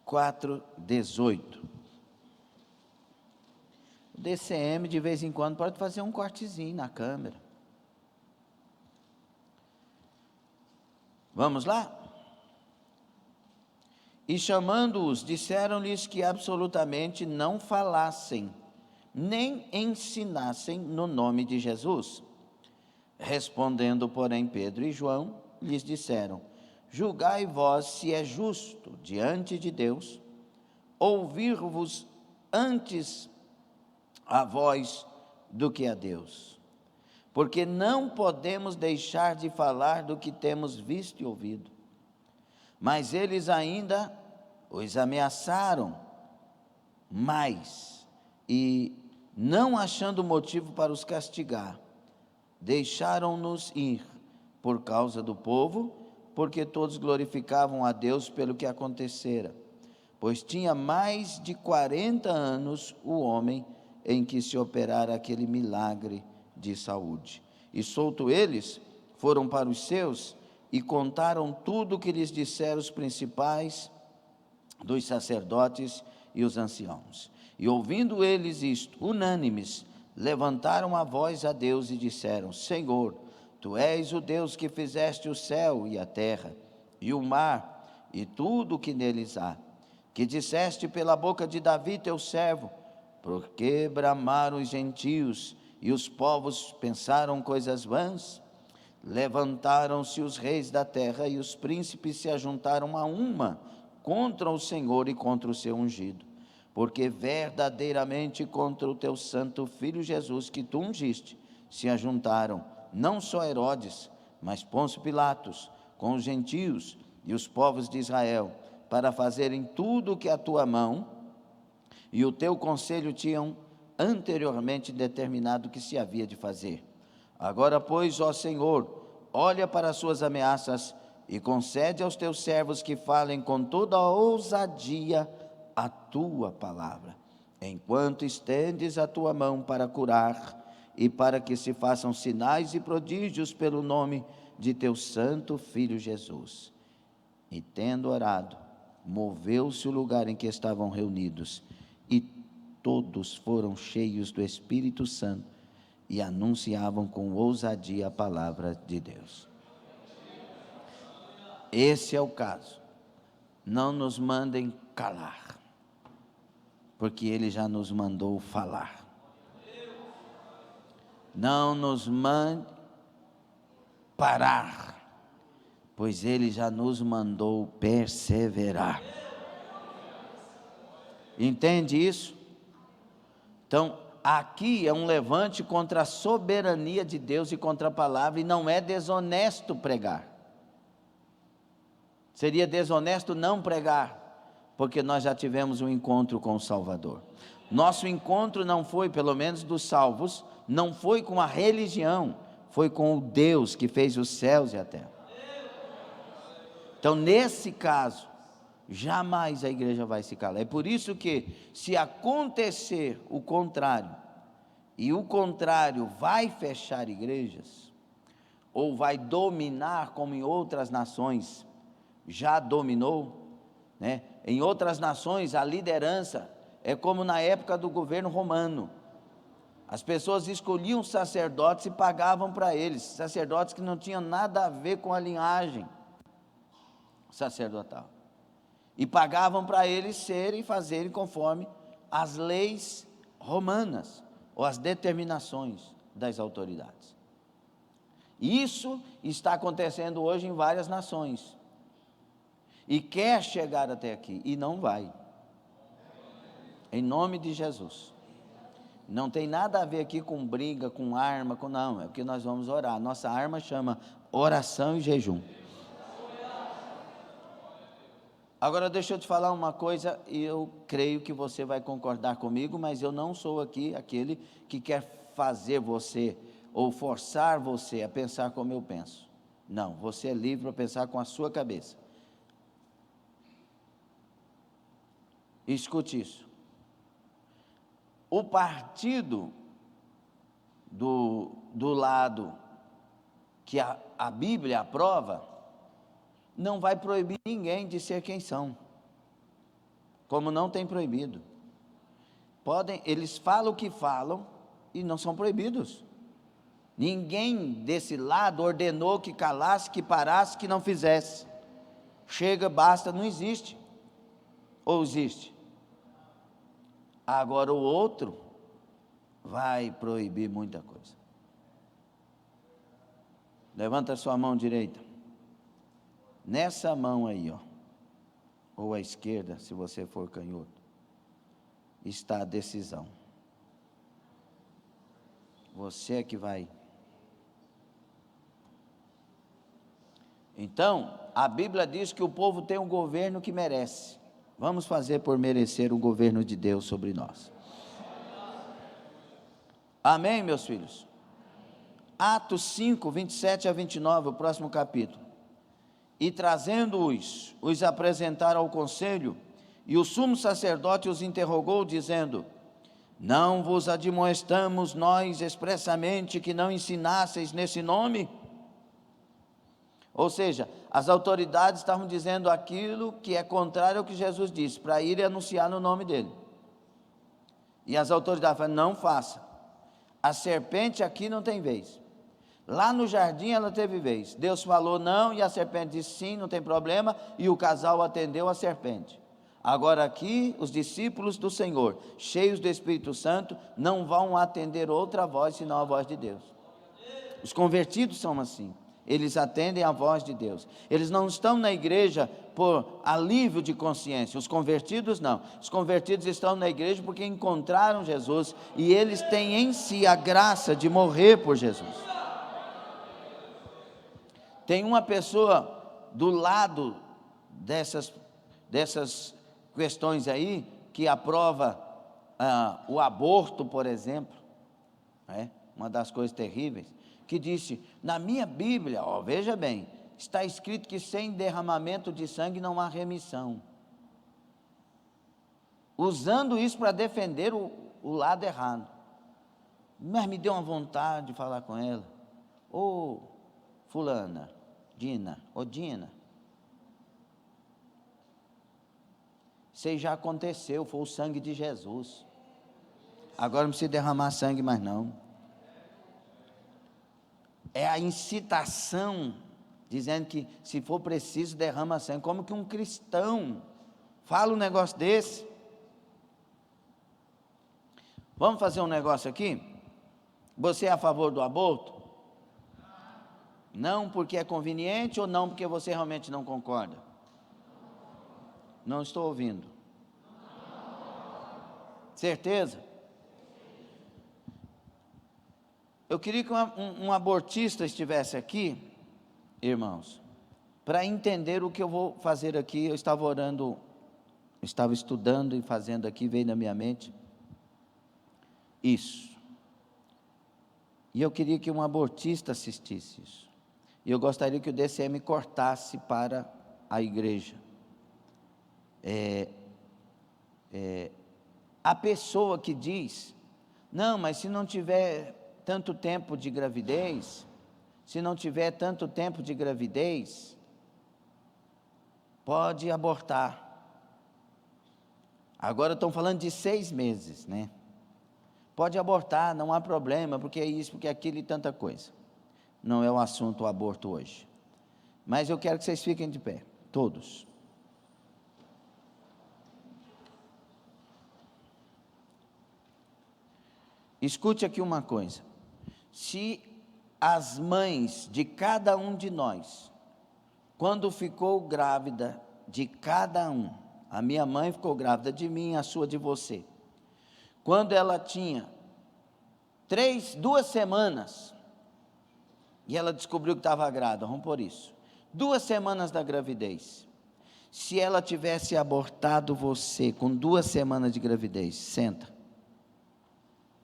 4:18. O DCM de vez em quando pode fazer um cortezinho na câmera. Vamos lá? E chamando-os, disseram-lhes que absolutamente não falassem, nem ensinassem no nome de Jesus. Respondendo, porém, Pedro e João, lhes disseram: julgai vós se é justo diante de Deus ouvir-vos antes a vós do que a Deus, porque não podemos deixar de falar do que temos visto e ouvido. Mas eles ainda os ameaçaram mais, e, não achando motivo para os castigar, deixaram-nos ir por causa do povo, porque todos glorificavam a Deus pelo que acontecera, pois tinha mais de 40 anos o homem em que se operara aquele milagre de saúde. E solto eles, foram para os seus e contaram tudo o que lhes disseram os principais dos sacerdotes e os anciãos. E ouvindo eles isto, unânimes, levantaram a voz a Deus e disseram: Senhor, Tu és o Deus que fizeste o céu e a terra, e o mar, e tudo o que neles há, que disseste pela boca de Davi teu servo: porque bramaram os gentios, e os povos pensaram coisas vãs? Levantaram-se os reis da terra, e os príncipes se ajuntaram a uma contra o Senhor e contra o seu ungido. Porque verdadeiramente contra o teu santo Filho Jesus, que tu ungiste, se ajuntaram não só Herodes, mas Pôncio Pilatos, com os gentios e os povos de Israel, para fazerem tudo o que a tua mão e o teu conselho tinham anteriormente determinado que se havia de fazer. Agora, pois, ó Senhor, olha para as suas ameaças e concede aos teus servos que falem com toda a ousadia a tua palavra, enquanto estendes a tua mão para curar e para que se façam sinais e prodígios pelo nome de teu santo Filho Jesus. E tendo orado, moveu-se o lugar em que estavam reunidos, e todos foram cheios do Espírito Santo e anunciavam com ousadia a palavra de Deus. Esse é o caso. Não nos mandem calar, porque Ele já nos mandou falar. Não nos mande parar, pois Ele já nos mandou perseverar. Entende isso? Então, aqui é um levante contra a soberania de Deus e contra a palavra, e não é desonesto pregar. Seria desonesto não pregar, porque nós já tivemos um encontro com o Salvador. Nosso encontro não foi, pelo menos dos salvos, não foi com a religião, foi com o Deus que fez os céus e a terra. Então, nesse caso, jamais a igreja vai se calar. É por isso que, se acontecer o contrário, e o contrário vai fechar igrejas, ou vai dominar, como em outras nações já dominou, né? Em outras nações a liderança é como na época do governo romano. As pessoas escolhiam sacerdotes e pagavam para eles, sacerdotes que não tinham nada a ver com a linhagem sacerdotal. E pagavam para eles serem e fazerem conforme as leis romanas, ou as determinações das autoridades. Isso está acontecendo hoje em várias nações. E quer chegar até aqui, e não vai. Em nome de Jesus. Não tem nada a ver aqui com briga, com arma, não, é o que nós vamos orar. Nossa arma chama oração e jejum. Agora deixa eu te falar uma coisa, e eu creio que você vai concordar comigo, mas eu não sou aqui aquele que quer fazer você, ou forçar você a pensar como eu penso. Não, você é livre para pensar com a sua cabeça. Escute isso. O partido do lado que a Bíblia aprova, não vai proibir ninguém de ser quem são, como não tem proibido. Eles falam o que falam e não são proibidos. Ninguém desse lado ordenou que calasse, que parasse, que não fizesse. Chega, basta, não existe. Ou existe? Agora o outro vai proibir muita coisa. Levanta a sua mão direita. Nessa mão aí, ó, ou à esquerda, se você for canhoto, está a decisão. Você é que vai. Então, a Bíblia diz que o povo tem um governo que merece. Vamos fazer por merecer o governo de Deus sobre nós. Amém, meus filhos? Atos 5, 27 a 29, o próximo capítulo. E trazendo-os, os apresentaram ao conselho, e o sumo sacerdote os interrogou, dizendo: não vos admoestamos nós expressamente que não ensinasseis nesse nome? Ou seja, as autoridades estavam dizendo aquilo que é contrário ao que Jesus disse, para ir e anunciar no nome dele. E as autoridades falaram: não faça. A serpente aqui não tem vez. Lá no jardim ela teve vez. Deus falou não e a serpente disse sim, não tem problema, e o casal atendeu a serpente. Agora aqui, os discípulos do Senhor, cheios do Espírito Santo, não vão atender outra voz senão a voz de Deus. Os convertidos são assim. Eles atendem a voz de Deus. Eles não estão na igreja por alívio de consciência. Os convertidos não. Os convertidos estão na igreja porque encontraram Jesus e eles têm em si a graça de morrer por Jesus. Tem uma pessoa do lado dessas questões aí que aprova o aborto, por exemplo, uma das coisas terríveis, que disse: na minha Bíblia, veja bem, está escrito que sem derramamento de sangue não há remissão. Usando isso para defender o lado errado. Mas me deu uma vontade de falar com ela: ô fulana, Dina, isso aí já aconteceu, foi o sangue de Jesus. Agora não precisa derramar sangue mais não. É a incitação, dizendo que se for preciso derrama sangue. Como que um cristão fala um negócio desse? Vamos fazer um negócio aqui? Você é a favor do aborto? Não porque é conveniente ou não porque você realmente não concorda? Não estou ouvindo. Certeza? Eu queria que um abortista estivesse aqui, irmãos, para entender o que eu vou fazer aqui. Eu estava orando, estava estudando e fazendo aqui, veio na minha mente isso. E eu queria que um abortista assistisse isso. E eu gostaria que o DCM cortasse para a igreja. A pessoa que diz: não, mas se não tiver tanto tempo de gravidez, pode abortar. Agora estão falando de 6 meses, né? pode abortar, não há problema, porque é isso, porque é aquilo e tanta coisa. Não é o assunto o aborto hoje. Mas eu quero que vocês fiquem de pé, todos. Escute aqui uma coisa. Se as mães de cada um de nós, quando ficou grávida de cada um, a minha mãe ficou grávida de mim, a sua de você, quando ela tinha 2 semanas, e ela descobriu que estava grávida, vamos por isso, 2 semanas da gravidez, se ela tivesse abortado você com 2 semanas de gravidez, senta,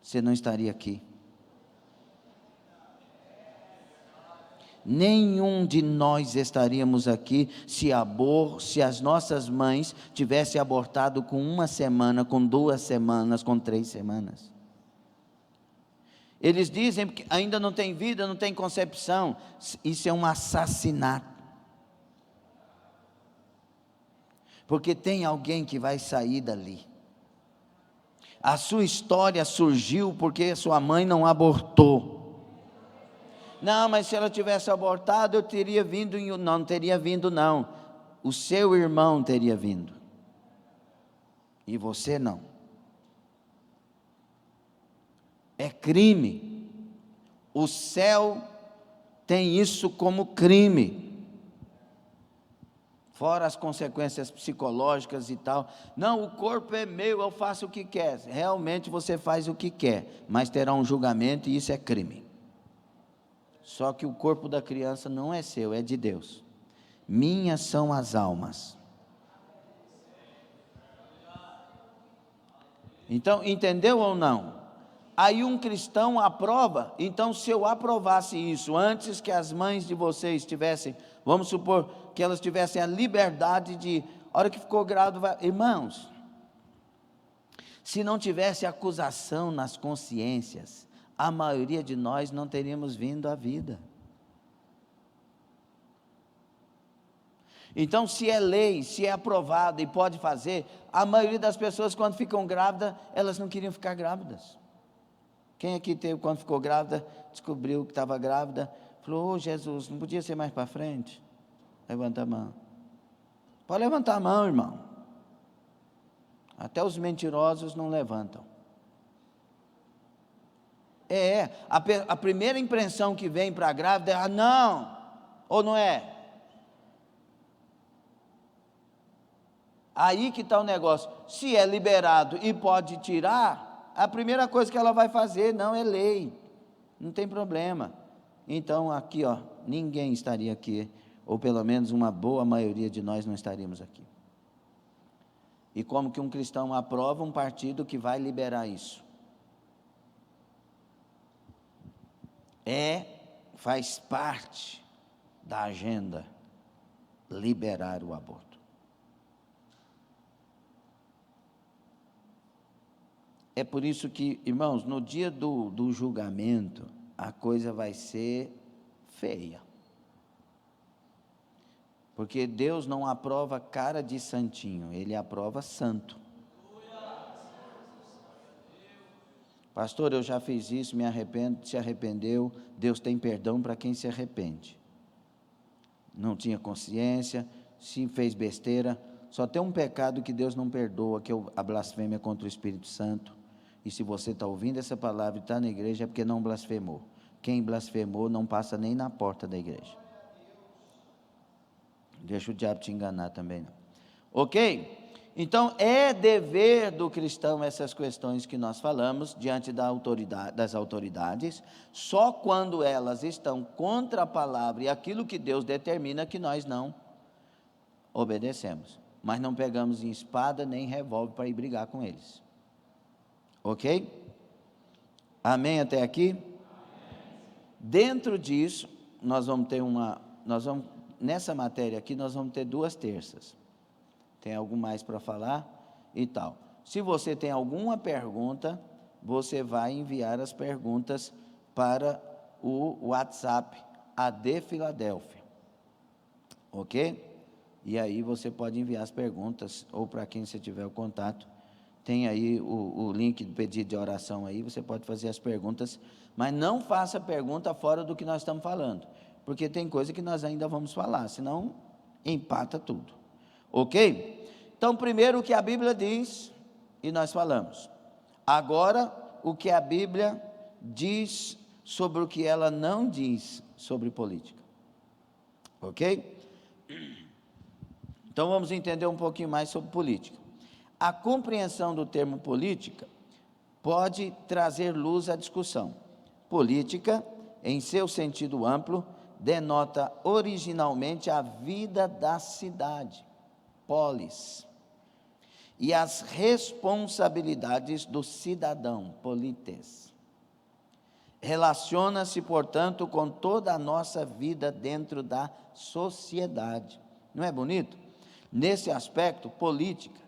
você não estaria aqui. Nenhum de nós estaríamos aqui se as nossas mães tivessem abortado com 1 semana, com 2 semanas, com 3 semanas. Eles dizem que ainda não tem vida, não tem concepção. Isso é um assassinato. Porque tem alguém que vai sair dali. A sua história surgiu porque sua mãe não abortou. Não, mas se ela tivesse abortado, eu teria vindo. Não teria vindo não. O seu irmão teria vindo. E você não. É crime. O céu tem isso como crime. Fora as consequências psicológicas e tal. Não, o corpo é meu, eu faço o que quer. Realmente você faz o que quer, mas terá um julgamento e isso é crime. Só que o corpo da criança não é seu, é de Deus. Minhas são as almas. Então, entendeu ou não? Aí um cristão aprova. Então, se eu aprovasse isso antes que as mães de vocês tivessem, vamos supor que elas tivessem a liberdade de, a hora que ficou grávida, irmãos, se não tivesse acusação nas consciências, a maioria de nós não teríamos vindo à vida. Então, se é lei, se é aprovado e pode fazer, a maioria das pessoas quando ficam grávidas, elas não queriam ficar grávidas. Quem aqui teve, quando ficou grávida, descobriu que estava grávida, falou, Jesus, não podia ser mais para frente? Levanta a mão. Pode levantar a mão, irmão. Até os mentirosos não levantam. A primeira impressão que vem para a grávida é, não, ou não é? Aí que está o negócio, se é liberado e pode tirar, a primeira coisa que ela vai fazer, não é lei, não tem problema. Então aqui, ninguém estaria aqui, ou pelo menos uma boa maioria de nós não estaríamos aqui. E como que um cristão aprova um partido que vai liberar isso? Faz parte da agenda liberar o aborto. É por isso que, irmãos, no dia do julgamento, a coisa vai ser feia. Porque Deus não aprova cara de santinho, Ele aprova santo. Pastor, eu já fiz isso, me arrependo, se arrependeu, Deus tem perdão para quem se arrepende. Não tinha consciência, se fez besteira, só tem um pecado que Deus não perdoa, que é a blasfêmia contra o Espírito Santo. E se você está ouvindo essa palavra e está na igreja, é porque não blasfemou. Quem blasfemou não passa nem na porta da igreja. Deixa o diabo te enganar também, não. Ok? Então, é dever do cristão essas questões que nós falamos diante das autoridades, só quando elas estão contra a palavra e aquilo que Deus determina que nós não obedecemos. Mas não pegamos em espada nem revólver para ir brigar com eles. Ok? Amém até aqui? Amém. Dentro disso, nessa matéria aqui, nós vamos ter 2 terças. Tem algo mais para falar e tal. Se você tem alguma pergunta, você vai enviar as perguntas para o WhatsApp AD Filadélfia. Ok? E aí você pode enviar as perguntas, ou para quem você tiver o contato, Tem aí o link do pedido de oração aí, você pode fazer as perguntas, mas não faça pergunta fora do que nós estamos falando, porque tem coisa que nós ainda vamos falar, senão empata tudo. Ok? Então, primeiro o que a Bíblia diz, e nós falamos. Agora, o que a Bíblia diz sobre o que ela não diz sobre política. Ok? Então, vamos entender um pouquinho mais sobre política. A compreensão do termo política pode trazer luz à discussão. Política, em seu sentido amplo, denota originalmente a vida da cidade, polis, e as responsabilidades do cidadão, polites. Relaciona-se, portanto, com toda a nossa vida dentro da sociedade. Não é bonito? Nesse aspecto, política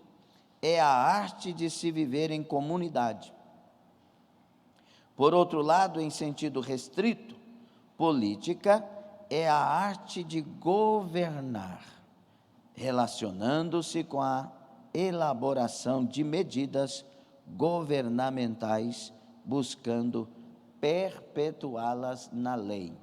é a arte de se viver em comunidade. Por outro lado, em sentido restrito, política é a arte de governar, relacionando-se com a elaboração de medidas governamentais, buscando perpetuá-las na lei.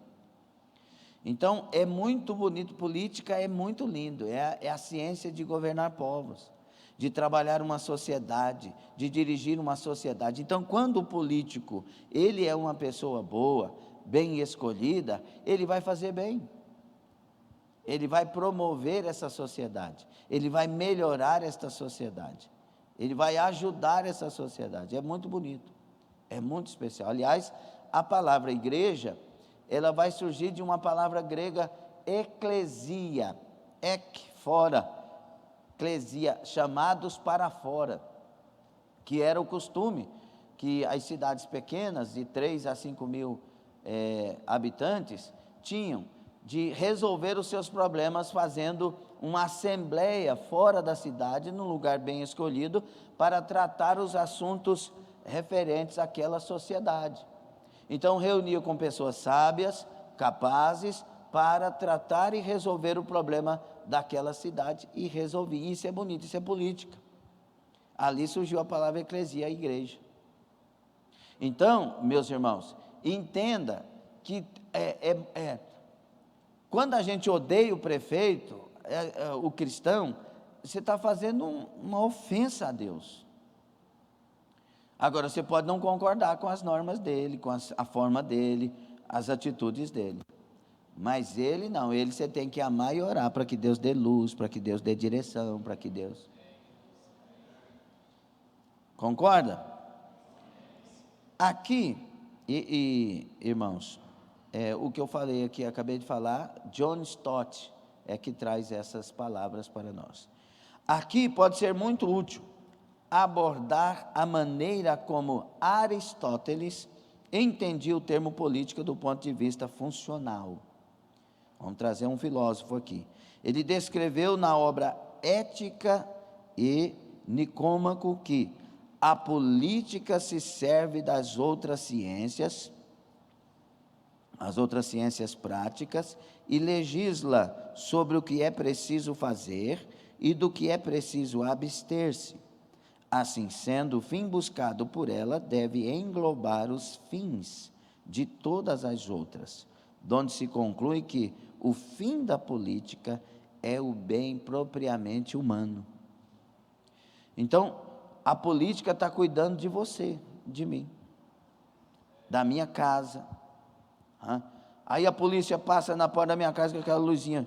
Então, é muito bonito, política é muito lindo, é a ciência de governar povos, de trabalhar uma sociedade, de dirigir uma sociedade. Então, quando o político, ele é uma pessoa boa, bem escolhida, ele vai fazer bem. Ele vai promover essa sociedade, ele vai melhorar esta sociedade, ele vai ajudar essa sociedade. É muito bonito, é muito especial. Aliás, a palavra igreja, ela vai surgir de uma palavra grega, eclesia, fora, eclesia, chamados para fora, que era o costume que as cidades pequenas, de 3 a 5 mil habitantes, tinham de resolver os seus problemas fazendo uma assembleia fora da cidade, num lugar bem escolhido, para tratar os assuntos referentes àquela sociedade. Então, reunia com pessoas sábias, capazes, para tratar e resolver o problema daquela cidade, e resolvia. Isso é bonito, isso é política. Ali surgiu a palavra eclesia, a igreja. Então, meus irmãos, entenda que quando a gente odeia o prefeito, o cristão, você está fazendo uma ofensa a Deus. Agora, você pode não concordar com as normas dele, com a forma dele, as atitudes dele. Mas ele não, ele você tem que amar e orar para que Deus dê luz, para que Deus dê direção, para que Deus... Concorda? Aqui, irmãos, o que eu falei aqui, acabei de falar, John Stott é que traz essas palavras para nós. Aqui pode ser muito útil abordar a maneira como Aristóteles entendia o termo política do ponto de vista funcional. Vamos trazer um filósofo aqui. Ele descreveu na obra Ética e Nicômaco que a política se serve das outras ciências, as outras ciências práticas, e legisla sobre o que é preciso fazer e do que é preciso abster-se. Assim sendo, o fim buscado por ela deve englobar os fins de todas as outras, donde se conclui que o fim da política é o bem propriamente humano. Então, a política está cuidando de você, de mim, da minha casa. Aí a polícia passa na porta da minha casa com aquela luzinha.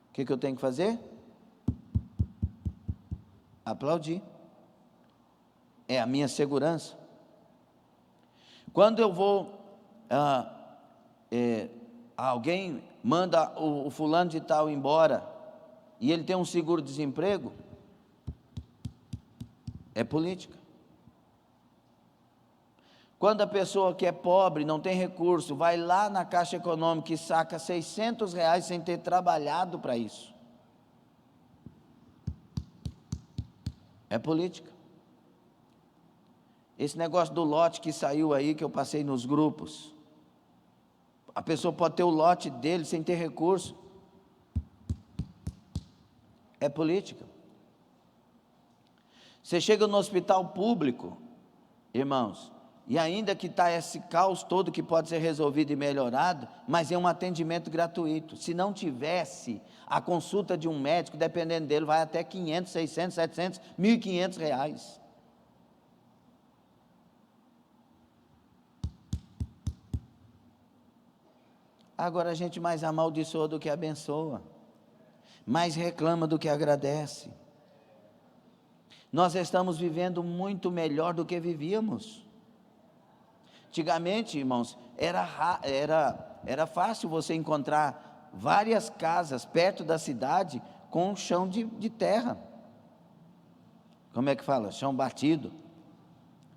O que eu tenho que fazer? Aplaudir. É a minha segurança. Quando eu vou, alguém manda o fulano de tal embora, e ele tem um seguro-desemprego, é política. Quando a pessoa que é pobre, não tem recurso, vai lá na Caixa Econômica e saca R$600 sem ter trabalhado para isso, é política. Esse negócio do lote que saiu aí, que eu passei nos grupos, a pessoa pode ter o lote dele sem ter recurso, é política. Você chega no hospital público, irmãos, e ainda que está esse caos todo que pode ser resolvido e melhorado, mas é um atendimento gratuito. Se não tivesse a consulta de um médico, dependendo dele, vai até 500, 600, 700, 1.500 reais. Agora a gente mais amaldiçoa do que abençoa, mais reclama do que agradece. Nós estamos vivendo muito melhor do que vivíamos. Antigamente, irmãos, era fácil você encontrar várias casas perto da cidade com chão de terra. Como é que fala? Chão batido.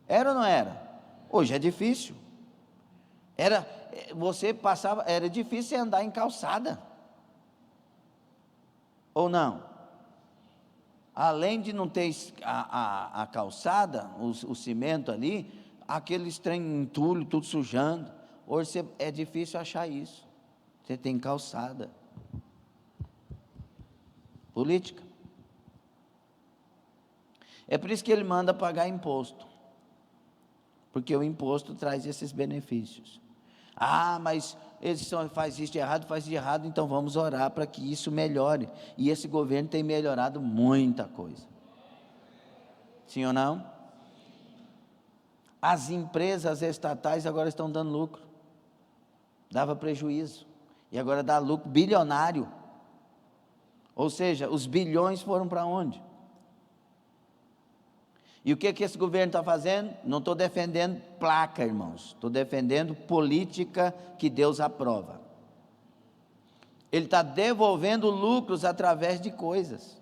Era ou não era? Hoje é difícil. Era difícil andar em calçada. Ou não? Além de não ter a calçada, o cimento ali, aqueles trem entulho, tudo sujando. Hoje é difícil achar isso. Você tem calçada. Política. É por isso que ele manda pagar imposto. Porque o imposto traz esses benefícios. Mas eles faz isso de errado, então vamos orar para que isso melhore. E esse governo tem melhorado muita coisa. Sim ou não? As empresas estatais agora estão dando lucro. Dava prejuízo. E agora dá lucro bilionário. Ou seja, os bilhões foram para onde? E o que esse governo está fazendo? Não estou defendendo placa, irmãos. Estou defendendo política que Deus aprova. Ele está devolvendo lucros através de coisas.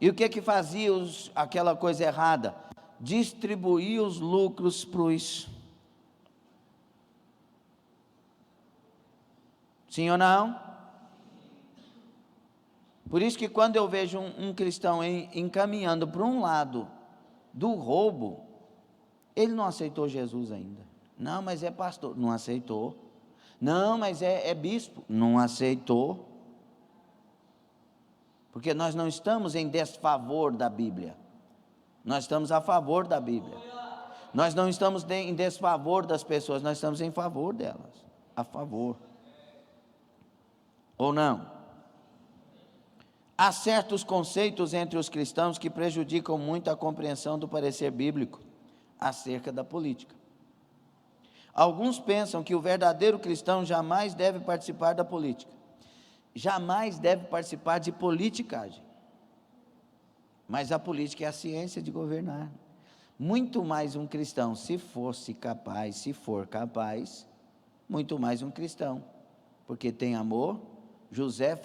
E o que fazia aquela coisa errada? Distribuir os lucros para os... Sim ou não? Por isso que quando eu vejo um cristão encaminhando para um lado do roubo, ele não aceitou Jesus ainda. Não, mas é pastor. Não aceitou. Não, mas é bispo. Não aceitou. Porque nós não estamos em desfavor da Bíblia. Nós estamos a favor da Bíblia. Nós não estamos em desfavor das pessoas, nós estamos em favor delas. A favor. Ou não? Há certos conceitos entre os cristãos que prejudicam muito a compreensão do parecer bíblico acerca da política. Alguns pensam que o verdadeiro cristão jamais deve participar da política, jamais deve participar de politicagem, mas a política é a ciência de governar. Muito mais um cristão, se for capaz, muito mais um cristão, porque tem amor. José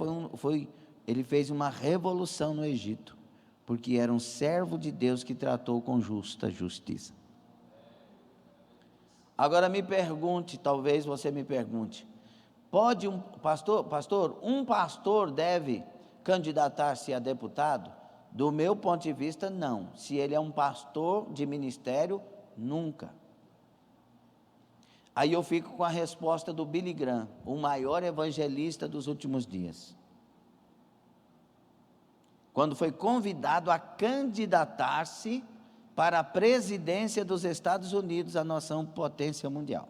ele fez uma revolução no Egito, porque era um servo de Deus que tratou com justa justiça. Agora me pergunte, talvez você me pergunte, pode um pastor deve candidatar-se a deputado? Do meu ponto de vista, não. Se ele é um pastor de ministério, nunca. Aí eu fico com a resposta do Billy Graham, o maior evangelista dos últimos dias. Quando foi convidado a candidatar-se para a presidência dos Estados Unidos, a nação potência mundial.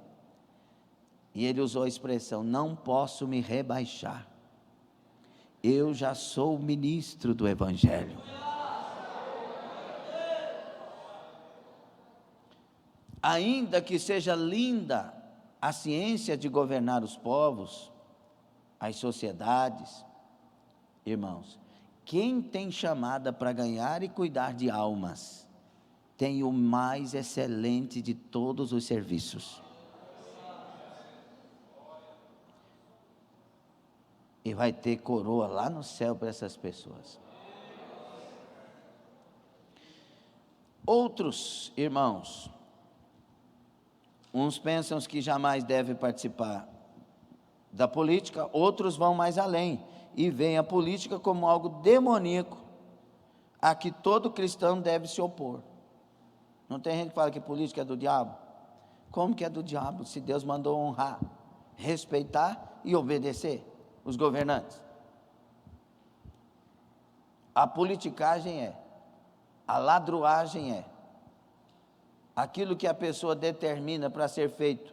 E ele usou a expressão: não posso me rebaixar. Eu já sou ministro do Evangelho. Ainda que seja linda a ciência de governar os povos, as sociedades, irmãos, quem tem chamada para ganhar e cuidar de almas, tem o mais excelente de todos os serviços. E vai ter coroa lá no céu para essas pessoas. Outros irmãos, uns pensam que jamais deve participar da política, outros vão mais além e veem a política como algo demoníaco, a que todo cristão deve se opor. Não tem gente que fala que política é do diabo? Como que é do diabo, se Deus mandou honrar, respeitar e obedecer os governantes? A politicagem é. A ladruagem é aquilo que a pessoa determina para ser feito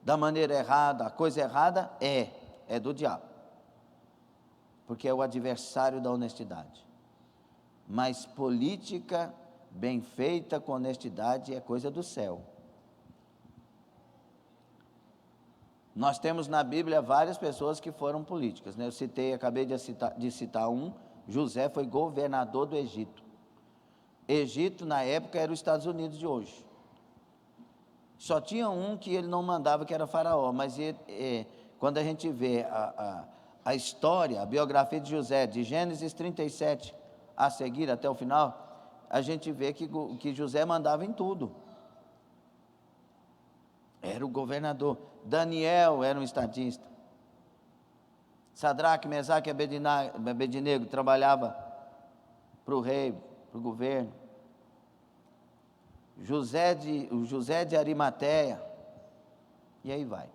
da maneira errada, a coisa errada é do diabo, porque é o adversário da honestidade. Mas política bem feita com honestidade é coisa do céu. Nós temos na Bíblia várias pessoas que foram políticas, né? Acabei de citar um. José foi governador do Egito. Egito na época era os Estados Unidos de hoje. Só tinha um que ele não mandava, que era Faraó, mas quando a gente vê a história, a biografia de José, de Gênesis 37 a seguir até o final, a gente vê que José mandava em tudo. Era o governador. Daniel era um estadista. Sadraque, Mesaque e Abednego trabalhava para o rei, para o governo. José de Arimateia, e aí vai.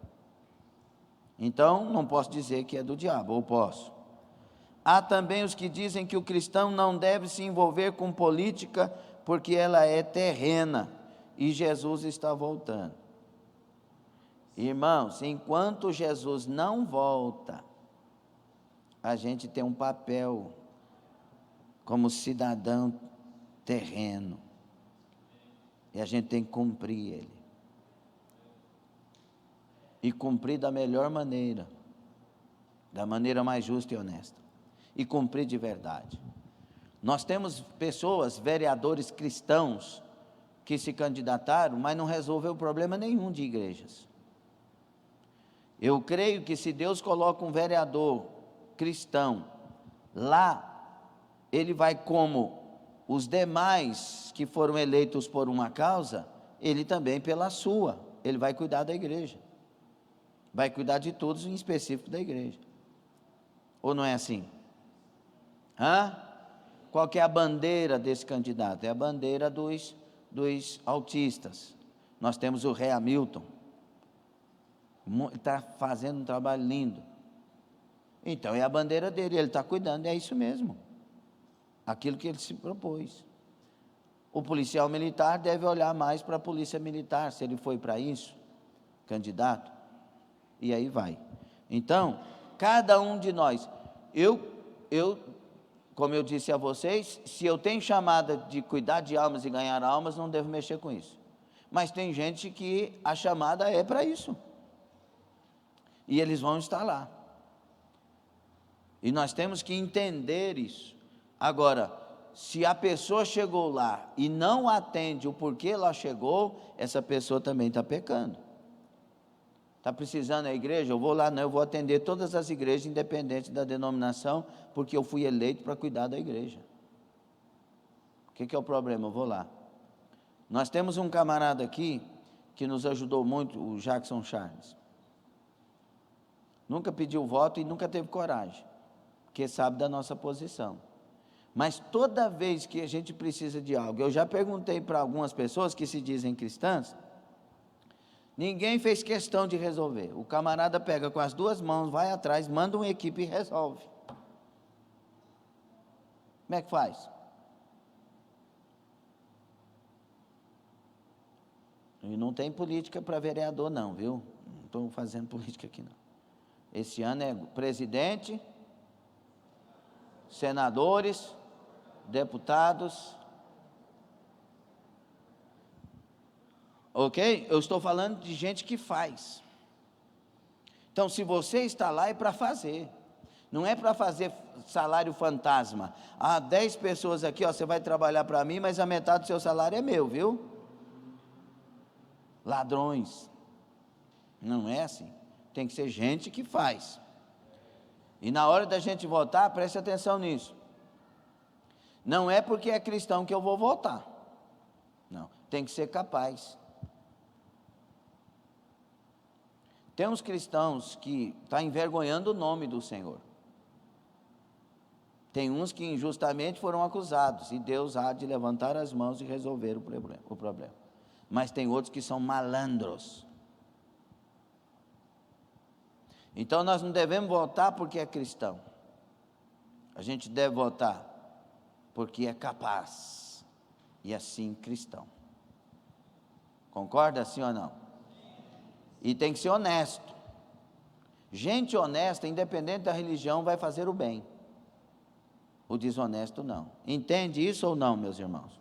Então, não posso dizer que é do diabo, ou posso. Há também os que dizem que o cristão não deve se envolver com política, porque ela é terrena, e Jesus está voltando. Irmãos, enquanto Jesus não volta, a gente tem um papel como cidadão terreno, e a gente tem que cumprir ele, e cumprir da melhor maneira, da maneira mais justa e honesta, e cumprir de verdade. Nós temos pessoas, vereadores cristãos, que se candidataram, mas não resolveu problema nenhum de igrejas. Eu creio que se Deus coloca um vereador cristão lá, ele vai, como os demais que foram eleitos por uma causa, ele também pela sua, ele vai cuidar da igreja, vai cuidar de todos, em específico da igreja. Ou não é assim? Qual que é a bandeira desse candidato? É a bandeira dos autistas. Nós temos o Rei Hamilton, está fazendo um trabalho lindo. Então é a bandeira dele, ele está cuidando, é isso mesmo, aquilo que ele se propôs. O policial militar deve olhar mais para a polícia militar, se ele foi para isso, candidato, e aí vai. Então, cada um de nós, como eu disse a vocês, se eu tenho chamada de cuidar de almas e ganhar almas, não devo mexer com isso. Mas tem gente que a chamada é para isso, e eles vão estar lá. E nós temos que entender isso. Agora, se a pessoa chegou lá e não atende o porquê ela chegou, essa pessoa também está pecando. Está precisando da igreja? Eu vou lá, não, eu vou atender todas as igrejas, independente da denominação, porque eu fui eleito para cuidar da igreja. O que é o problema? Eu vou lá. Nós temos um camarada aqui, que nos ajudou muito, o Jackson Charles. Nunca pediu voto e nunca teve coragem, porque sabe da nossa posição. Mas toda vez que a gente precisa de algo, eu já perguntei para algumas pessoas que se dizem cristãs, ninguém fez questão de resolver. O camarada pega com as duas mãos, vai atrás, manda uma equipe e resolve. Como é que faz? E não tem política para vereador não, viu? Não estou fazendo política aqui não. Esse ano é presidente, senadores, deputados. Ok? Eu estou falando de gente que faz. Então, se você está lá, é para fazer. Não é para fazer salário fantasma. 10 pessoas aqui, você vai trabalhar para mim, mas a metade do seu salário é meu, viu? Ladrões. Não é assim. Tem que ser gente que faz. E na hora da gente votar, preste atenção nisso. Não é porque é cristão que eu vou votar. Não, tem que ser capaz. Tem uns cristãos que estão envergonhando o nome do Senhor. Tem uns que injustamente foram acusados, e Deus há de levantar as mãos e resolver o problema. Mas tem outros que são malandros. Então nós não devemos votar porque é cristão. A gente deve votar porque é capaz. e assim cristão. Concorda, sim ou não? E tem que ser honesto. Gente honesta, independente da religião, vai fazer o bem. O desonesto não. Entende isso ou não, meus irmãos?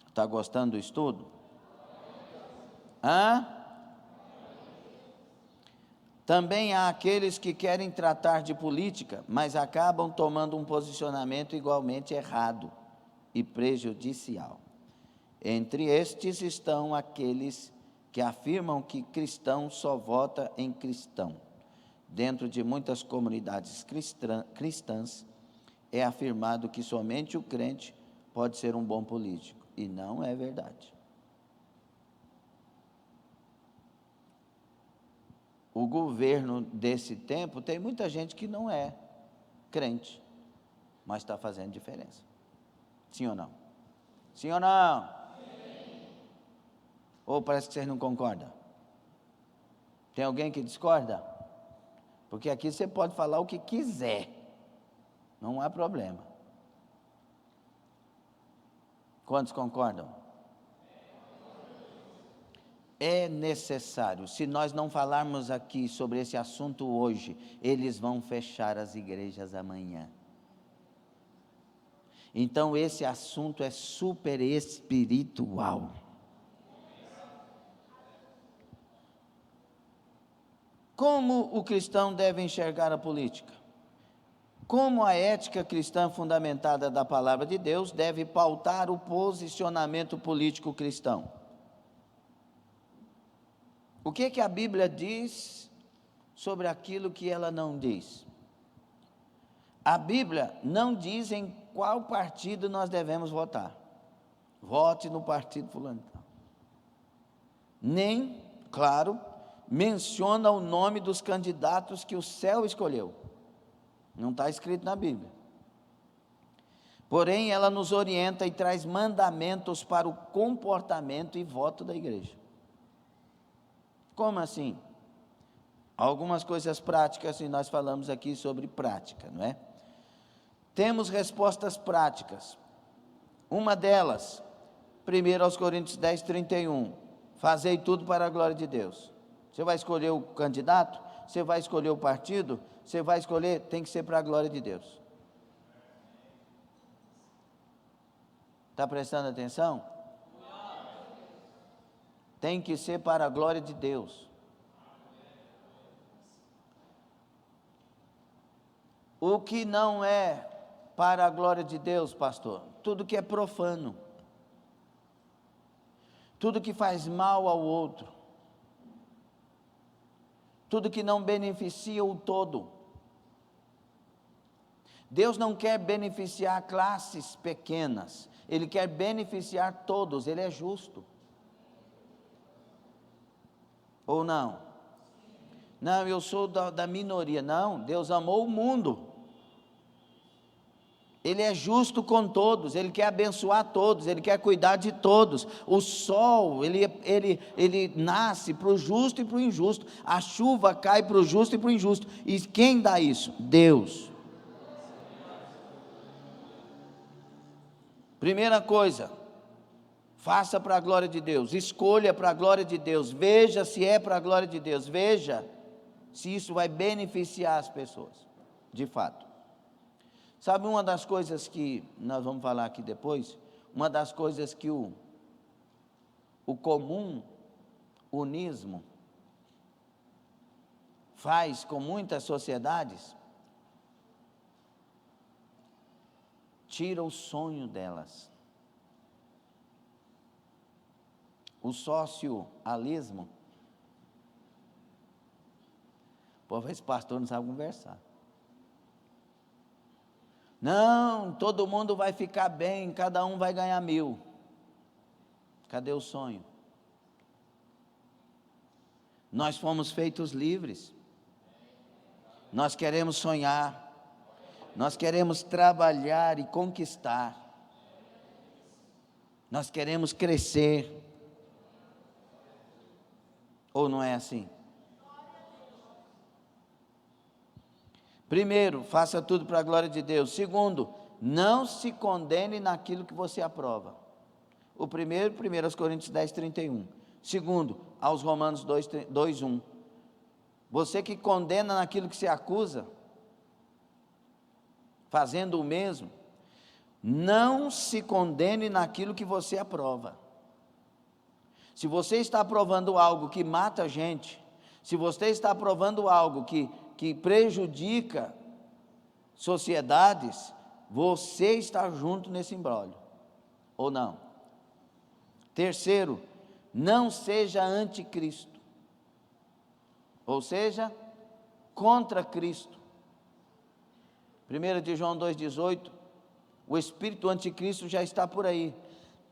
Está gostando do estudo? Também há aqueles que querem tratar de política, mas acabam tomando um posicionamento igualmente errado e prejudicial. Entre estes estão aqueles que afirmam que cristão só vota em cristão. Dentro de muitas comunidades cristãs, é afirmado que somente o crente pode ser um bom político, e não é verdade. O governo desse tempo tem muita gente que não é crente, mas está fazendo diferença. Sim ou não? Sim ou não? Sim. Ou parece que vocês não concordam? Tem alguém que discorda? Porque aqui você pode falar o que quiser, não há problema. Quantos concordam? É necessário. Se nós não falarmos aqui sobre esse assunto hoje, eles vão fechar as igrejas amanhã. Então esse assunto é super espiritual. Como o cristão deve enxergar a política? Como a ética cristã fundamentada da palavra de Deus deve pautar o posicionamento político cristão? O que a Bíblia diz sobre aquilo que ela não diz? A Bíblia não diz em qual partido nós devemos votar. Vote no partido fulano. Nem, claro, menciona o nome dos candidatos que o céu escolheu. Não está escrito na Bíblia. Porém, ela nos orienta e traz mandamentos para o comportamento e voto da igreja. Como assim? Algumas coisas práticas, e nós falamos aqui sobre prática, não é? Temos respostas práticas. Uma delas, 1 aos Coríntios 10, 31. Fazei tudo para a glória de Deus. Você vai escolher o candidato? Você vai escolher o partido? Você vai escolher, tem que ser para a glória de Deus. Está prestando atenção? Tem que ser para a glória de Deus. O que não é para a glória de Deus, pastor? Tudo que é profano. Tudo que faz mal ao outro. Tudo que não beneficia o todo. Deus não quer beneficiar classes pequenas. Ele quer beneficiar todos. Ele é justo. Ou não? Não, eu sou da minoria. Não, Deus amou o mundo. Ele é justo com todos, Ele quer abençoar todos, Ele quer cuidar de todos. O sol, ele nasce para o justo e para o injusto. A chuva cai para o justo e para o injusto. E quem dá isso? Deus. Primeira coisa, faça para a glória de Deus, escolha para a glória de Deus, veja se é para a glória de Deus, veja se isso vai beneficiar as pessoas, de fato. Sabe uma das coisas que, nós vamos falar aqui depois, uma das coisas que o comunismo faz com muitas sociedades, tira o sonho delas. O socialismo, pô, esse pastor não sabe conversar. Não, todo mundo vai ficar bem, cada um vai ganhar 1.000. Cadê o sonho? Nós fomos feitos livres. Nós queremos sonhar. Nós queremos trabalhar e conquistar. Nós queremos crescer. Ou não é assim? Primeiro, faça tudo para a glória de Deus. Segundo, não se condene naquilo que você aprova. O primeiro, 1 Coríntios 10, 31. Segundo, aos Romanos 2, 1. Você que condena naquilo que se acusa, fazendo o mesmo, não se condene naquilo que você aprova. Se você está aprovando algo que mata a gente, se você está aprovando algo que prejudica sociedades, você está junto nesse imbróglio, ou não? Terceiro, não seja anticristo, ou seja, contra Cristo. 1 de João 2,18, o espírito anticristo já está por aí.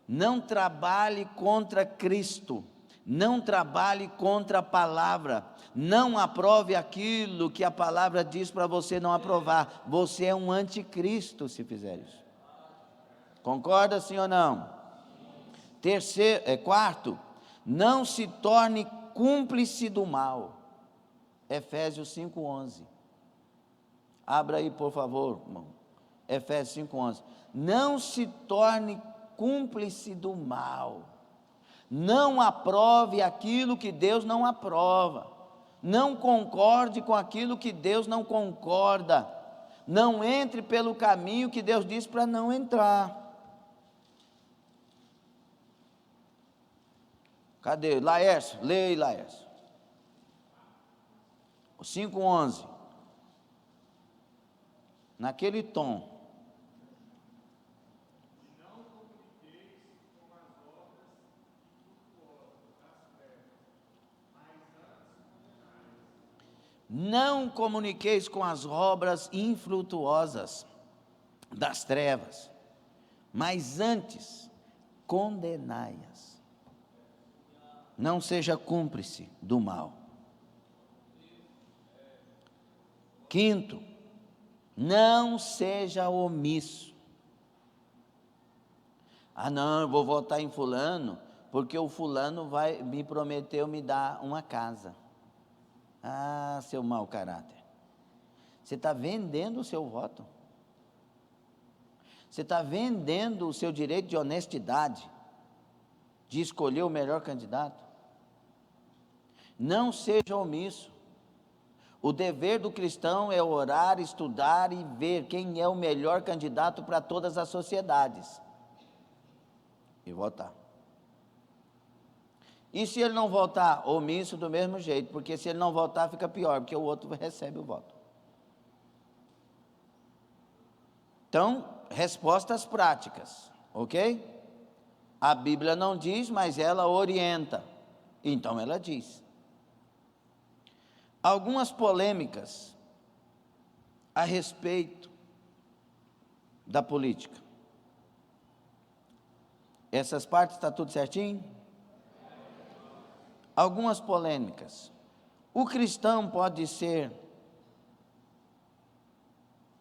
Não trabalhe contra Cristo, não trabalhe contra a palavra, não aprove aquilo que a palavra diz para você não aprovar. Você é um anticristo se fizer isso. Concorda sim ou não? Quarto, não se torne cúmplice do mal. Efésios 5:11. Abra aí, por favor, irmão. Efésios 5:11. Não se torne cúmplice do mal. Não aprove aquilo que Deus não aprova. Não concorde com aquilo que Deus não concorda. Não entre pelo caminho que Deus diz para não entrar. Cadê? Laércio, leia aí, Laércio. 5:11. Naquele tom. Não comuniqueis com as obras infrutuosas das trevas, mas antes condenai-as. Não seja cúmplice do mal. Quinto, não seja omisso. Não, eu vou votar em fulano, porque o fulano me prometeu me dar uma casa. Seu mau caráter. Você está vendendo o seu voto. Você está vendendo o seu direito de honestidade, de escolher o melhor candidato. Não seja omisso. O dever do cristão é orar, estudar e ver quem é o melhor candidato para todas as sociedades. E votar. E se ele não votar, omisso do mesmo jeito, porque se ele não votar fica pior, porque o outro recebe o voto. Então, respostas práticas, ok? A Bíblia não diz, mas ela orienta, então ela diz. Algumas polêmicas a respeito da política. Essas partes está tudo certinho? Algumas polêmicas. O cristão pode ser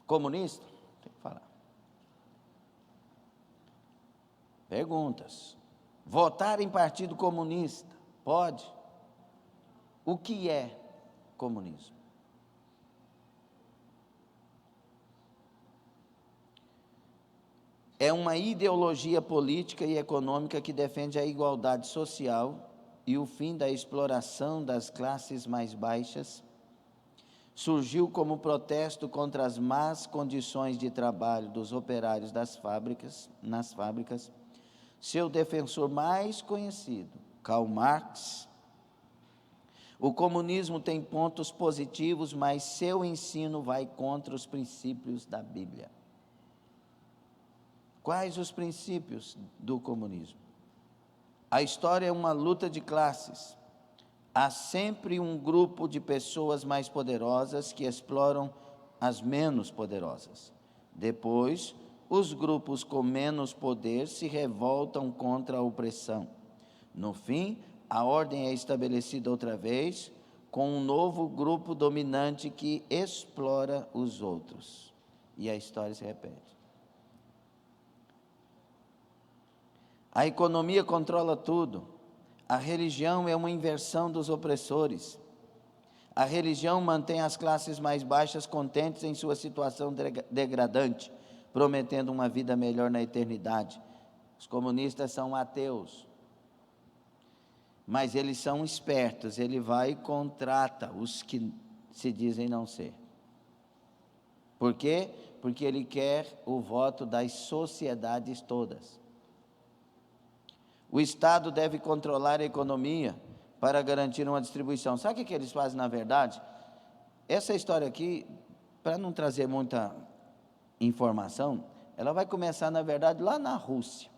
comunista? Tem que falar. Perguntas. Votar em partido comunista? Pode. O que é comunismo? É uma ideologia política e econômica que defende a igualdade social e o fim da exploração das classes mais baixas. Surgiu como protesto contra as más condições de trabalho dos operários nas fábricas. Seu defensor mais conhecido, Karl Marx. O comunismo tem pontos positivos, mas seu ensino vai contra os princípios da Bíblia. Quais os princípios do comunismo? A história é uma luta de classes. Há sempre um grupo de pessoas mais poderosas que exploram as menos poderosas. Depois, os grupos com menos poder se revoltam contra a opressão. No fim, a ordem é estabelecida outra vez, com um novo grupo dominante que explora os outros. E a história se repete. A economia controla tudo. A religião é uma inversão dos opressores. A religião mantém as classes mais baixas contentes em sua situação degradante. prometendo uma vida melhor na eternidade. Os comunistas são ateus, mas eles são espertos, ele vai e contrata os que se dizem não ser. Por quê? Porque ele quer o voto das sociedades todas. O Estado deve controlar a economia para garantir uma distribuição. Sabe o que eles fazem na verdade? Essa história aqui, para não trazer muita informação, ela vai começar na verdade lá na Rússia.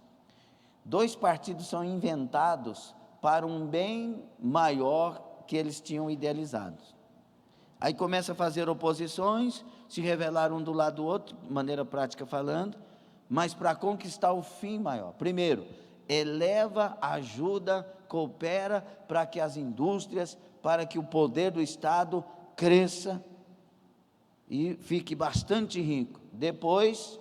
2 partidos são inventados para um bem maior que eles tinham idealizado. Aí começa a fazer oposições, se revelar um do lado do outro, de maneira prática falando, mas para conquistar o fim maior. Primeiro, eleva, ajuda, coopera para que as indústrias, para que o poder do Estado cresça e fique bastante rico. Depois,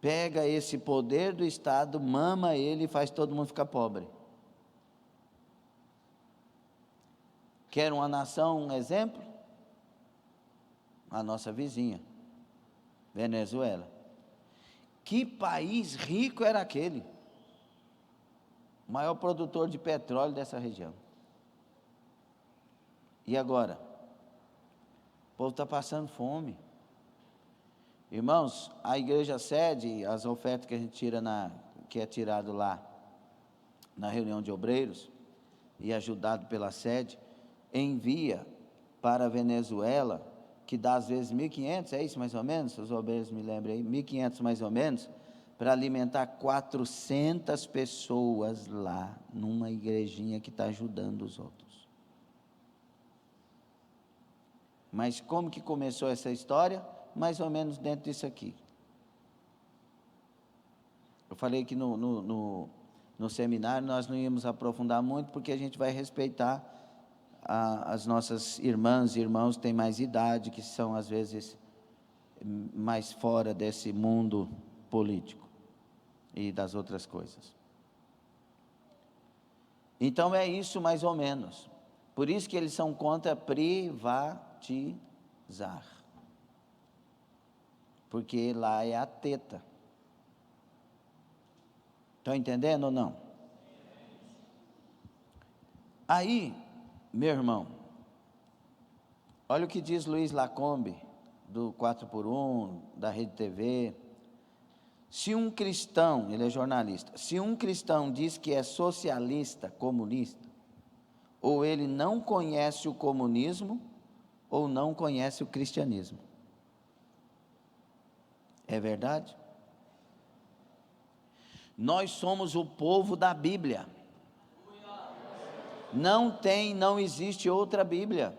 pega esse poder do Estado, mama ele e faz todo mundo ficar pobre. Quer uma nação, um exemplo? A nossa vizinha, Venezuela. Que país rico era aquele? O maior produtor de petróleo dessa região. E agora? O povo está passando fome. Irmãos, a igreja sede, as ofertas que a gente tira que é tirado lá na reunião de obreiros e ajudado pela sede, envia para a Venezuela, que dá às vezes 1.500, é isso mais ou menos? Os obreiros me lembrem aí, 1.500 mais ou menos, para alimentar 400 pessoas lá, numa igrejinha que está ajudando os outros. Mas como que começou essa história? Mais ou menos dentro disso aqui. Eu falei que no seminário nós não íamos aprofundar muito, porque a gente vai respeitar as nossas irmãs e irmãos que têm mais idade, que são às vezes mais fora desse mundo político e das outras coisas. Então é isso mais ou menos. Por isso que eles são contra privatizar. Porque lá é a teta. Estão entendendo ou não? Aí, meu irmão, olha o que diz Luiz Lacombe, do 4x1, da Rede TV. Se um cristão, ele é jornalista, se um cristão diz que é socialista, comunista, ou ele não conhece o comunismo, ou não conhece o cristianismo. É verdade? Nós somos o povo da Bíblia. Não existe outra Bíblia.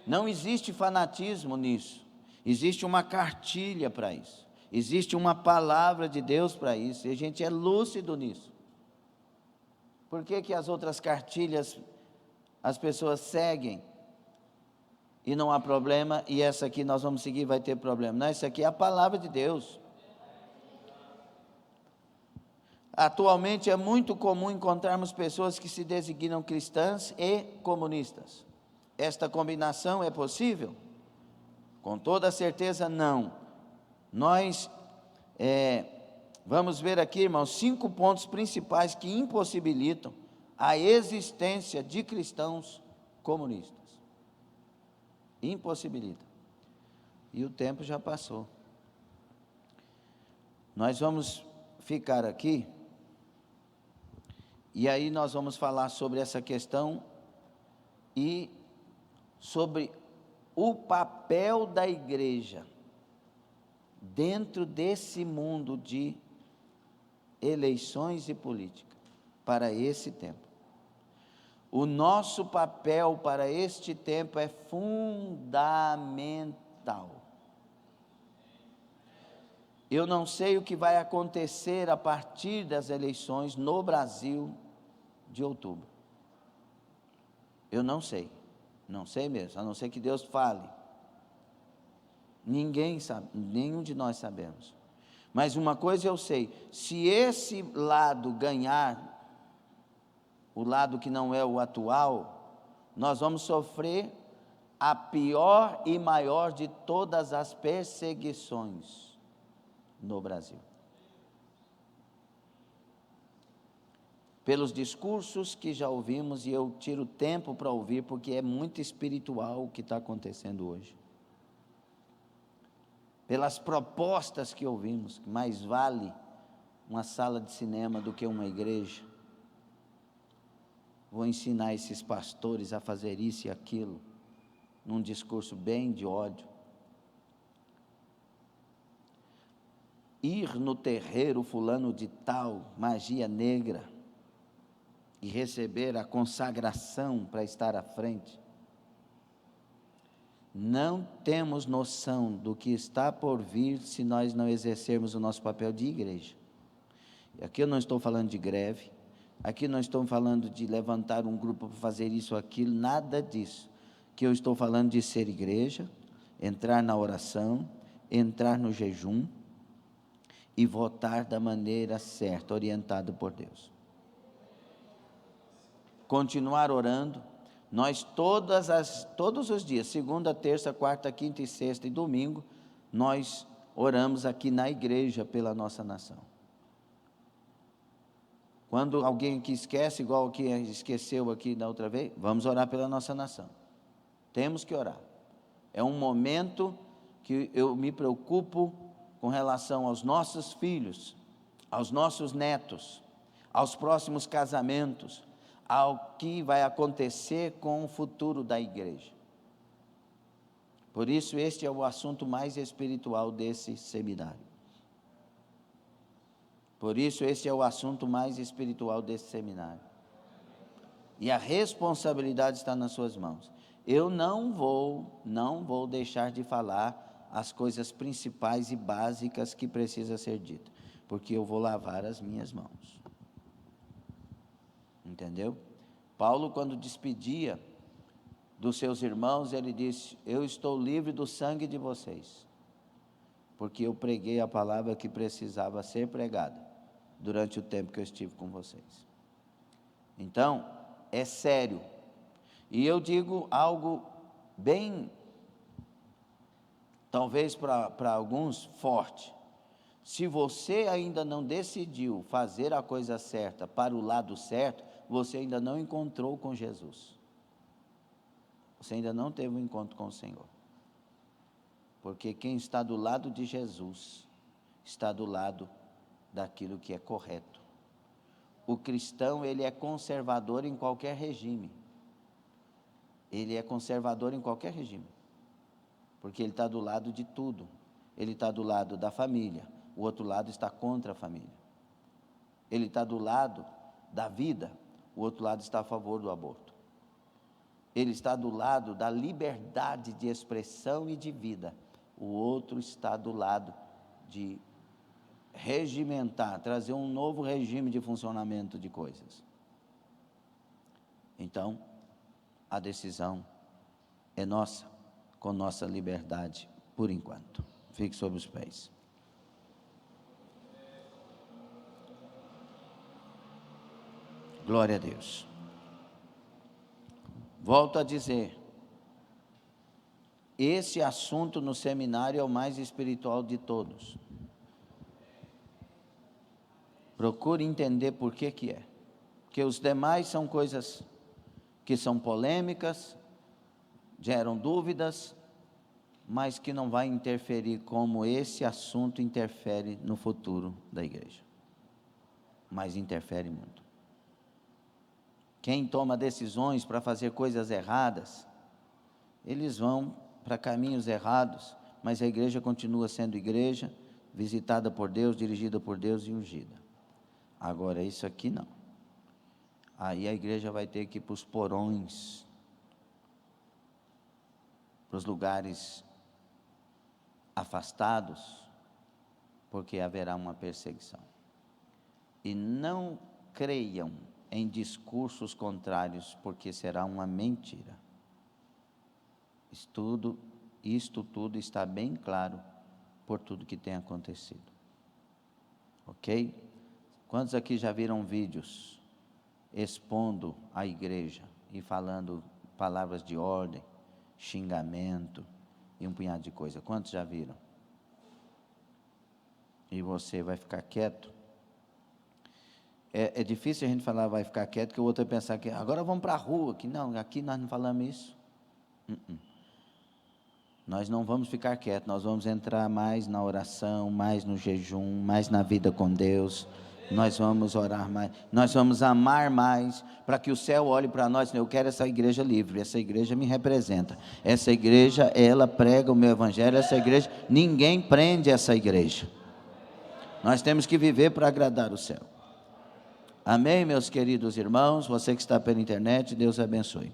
Não existe fanatismo nisso. Existe uma cartilha para isso. Existe uma palavra de Deus para isso. E a gente é lúcido nisso. Por que as outras cartilhas as pessoas seguem e não há problema, e essa aqui nós vamos seguir, vai ter problema? Não, essa aqui é a palavra de Deus. Atualmente é muito comum encontrarmos pessoas que se designam cristãs e comunistas. Esta combinação é possível? Com toda certeza não. Nós vamos ver aqui, irmãos, 5 pontos principais que impossibilitam a existência de cristãos comunistas. Impossibilita. E o tempo já passou. Nós vamos ficar aqui, e aí nós vamos falar sobre essa questão e sobre o papel da igreja dentro desse mundo de eleições e política para esse tempo. O nosso papel para este tempo é fundamental. Eu não sei o que vai acontecer a partir das eleições no Brasil de outubro. Eu não sei mesmo, a não ser que Deus fale. Ninguém sabe, nenhum de nós sabemos. Mas uma coisa eu sei, se esse lado ganhar, o lado que não é o atual, nós vamos sofrer a pior e maior de todas as perseguições no Brasil. Pelos discursos que já ouvimos, e eu tiro tempo para ouvir, porque é muito espiritual o que está acontecendo hoje. Pelas propostas que ouvimos, que mais vale uma sala de cinema do que uma igreja. Vou ensinar esses pastores a fazer isso e aquilo, num discurso bem de ódio. Ir no terreiro fulano de tal, magia negra, e receber a consagração para estar à frente. Não temos noção do que está por vir se nós não exercermos o nosso papel de igreja. E aqui eu não estou falando de greve, aqui não estou falando de levantar um grupo para fazer isso ou aquilo, nada disso. Que eu estou falando de ser igreja, entrar na oração, entrar no jejum e votar da maneira certa, orientado por Deus. Continuar orando. Nós todos os dias, segunda, terça, quarta, quinta e sexta e domingo, nós oramos aqui na igreja pela nossa nação. Quando alguém aqui esquece, igual que esqueceu aqui da outra vez, vamos orar pela nossa nação. Temos que orar. É um momento que eu me preocupo com relação aos nossos filhos, aos nossos netos, aos próximos casamentos, ao que vai acontecer com o futuro da igreja. Por isso, este é o assunto mais espiritual desse seminário. Por isso, este é o assunto mais espiritual desse seminário. E a responsabilidade está nas suas mãos. Eu não vou deixar de falar as coisas principais e básicas que precisa ser dito, porque eu vou lavar as minhas mãos. Entendeu? Paulo, quando despedia dos seus irmãos, ele disse: eu estou livre do sangue de vocês, porque eu preguei a palavra que precisava ser pregada durante o tempo que eu estive com vocês. Então, é sério. E eu digo algo bem, talvez para alguns, forte. Se você ainda não decidiu fazer a coisa certa para o lado certo, você ainda não encontrou com Jesus. Você ainda não teve um encontro com o Senhor. Porque quem está do lado de Jesus, está do lado daquilo que é correto. O cristão, ele é conservador em qualquer regime. Ele é conservador em qualquer regime. Porque ele está do lado de tudo. Ele está do lado da família. O outro lado está contra a família. Ele está do lado da vida. O outro lado está a favor do aborto. Ele está do lado da liberdade de expressão e de vida. O outro está do lado de regimentar, trazer um novo regime de funcionamento de coisas. Então, a decisão é nossa, com nossa liberdade, por enquanto. Fique sobre os pés. Glória a Deus. Volto a dizer, esse assunto no seminário é o mais espiritual de todos. Procure entender por que é. Porque os demais são coisas que são polêmicas, geram dúvidas, mas que não vai interferir como esse assunto interfere no futuro da igreja. Mas interfere muito. Quem toma decisões para fazer coisas erradas, eles vão para caminhos errados, mas a igreja continua sendo igreja, visitada por Deus, dirigida por Deus e ungida. Agora, isso aqui não. Aí a igreja vai ter que ir para os porões, para os lugares afastados, porque haverá uma perseguição. E não creiam em discursos contrários, porque será uma mentira. Isto tudo está bem claro por tudo que tem acontecido. Ok? Quantos aqui já viram vídeos expondo a igreja e falando palavras de ordem, xingamento e um punhado de coisa. Quantos já viram? E você vai ficar quieto? É difícil a gente falar vai ficar quieto, que o outro vai pensar que agora vamos para a rua, que não, aqui nós não falamos isso. Nós não vamos ficar quietos, nós vamos entrar mais na oração, mais no jejum, mais na vida com Deus. Nós vamos orar mais, nós vamos amar mais, para que o céu olhe para nós. Eu quero essa igreja livre, essa igreja me representa, essa igreja, ela prega o meu evangelho, essa igreja, ninguém prende essa igreja. Nós temos que viver para agradar o céu. Amém, meus queridos irmãos? Você que está pela internet, Deus abençoe.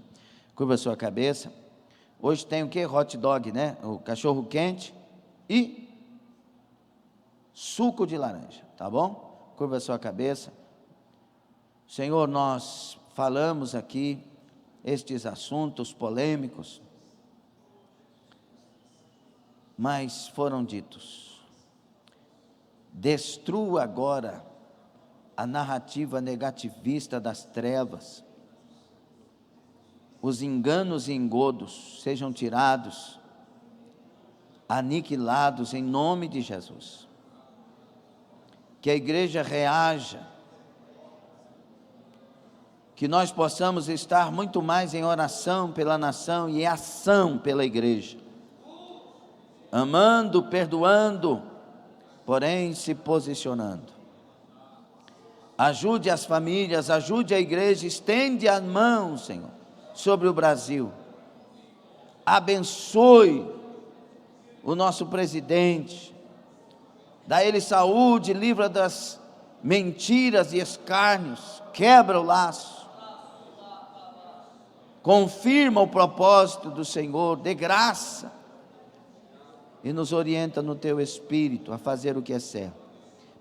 Curva a sua cabeça. Hoje tem o que? Hot dog, né? O cachorro quente e suco de laranja, tá bom? Curva a sua cabeça. Senhor, nós falamos aqui estes assuntos polêmicos, mas foram ditos. Destrua agora a narrativa negativista das trevas. Os enganos e engodos sejam tirados, aniquilados em nome de Jesus. Que a igreja reaja, que nós possamos estar muito mais em oração pela nação e em ação pela igreja, amando, perdoando, porém se posicionando. Ajude as famílias, ajude a igreja, estende a mão, Senhor, sobre o Brasil. Abençoe o nosso presidente, dá ele saúde, livra das mentiras e escárnios, quebra o laço, confirma o propósito do Senhor, dê graça e nos orienta no teu espírito a fazer o que é certo,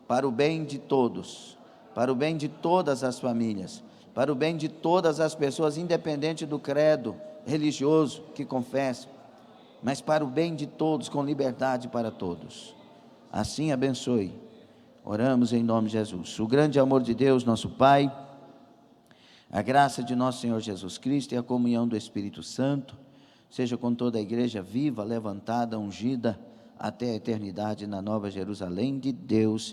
para o bem de todos, para o bem de todas as famílias, para o bem de todas as pessoas, independente do credo religioso que confessam, mas para o bem de todos, com liberdade para todos. Assim abençoe. Oramos em nome de Jesus. O grande amor de Deus, nosso Pai, a graça de nosso Senhor Jesus Cristo e a comunhão do Espírito Santo, seja com toda a igreja viva, levantada, ungida, até a eternidade na Nova Jerusalém de Deus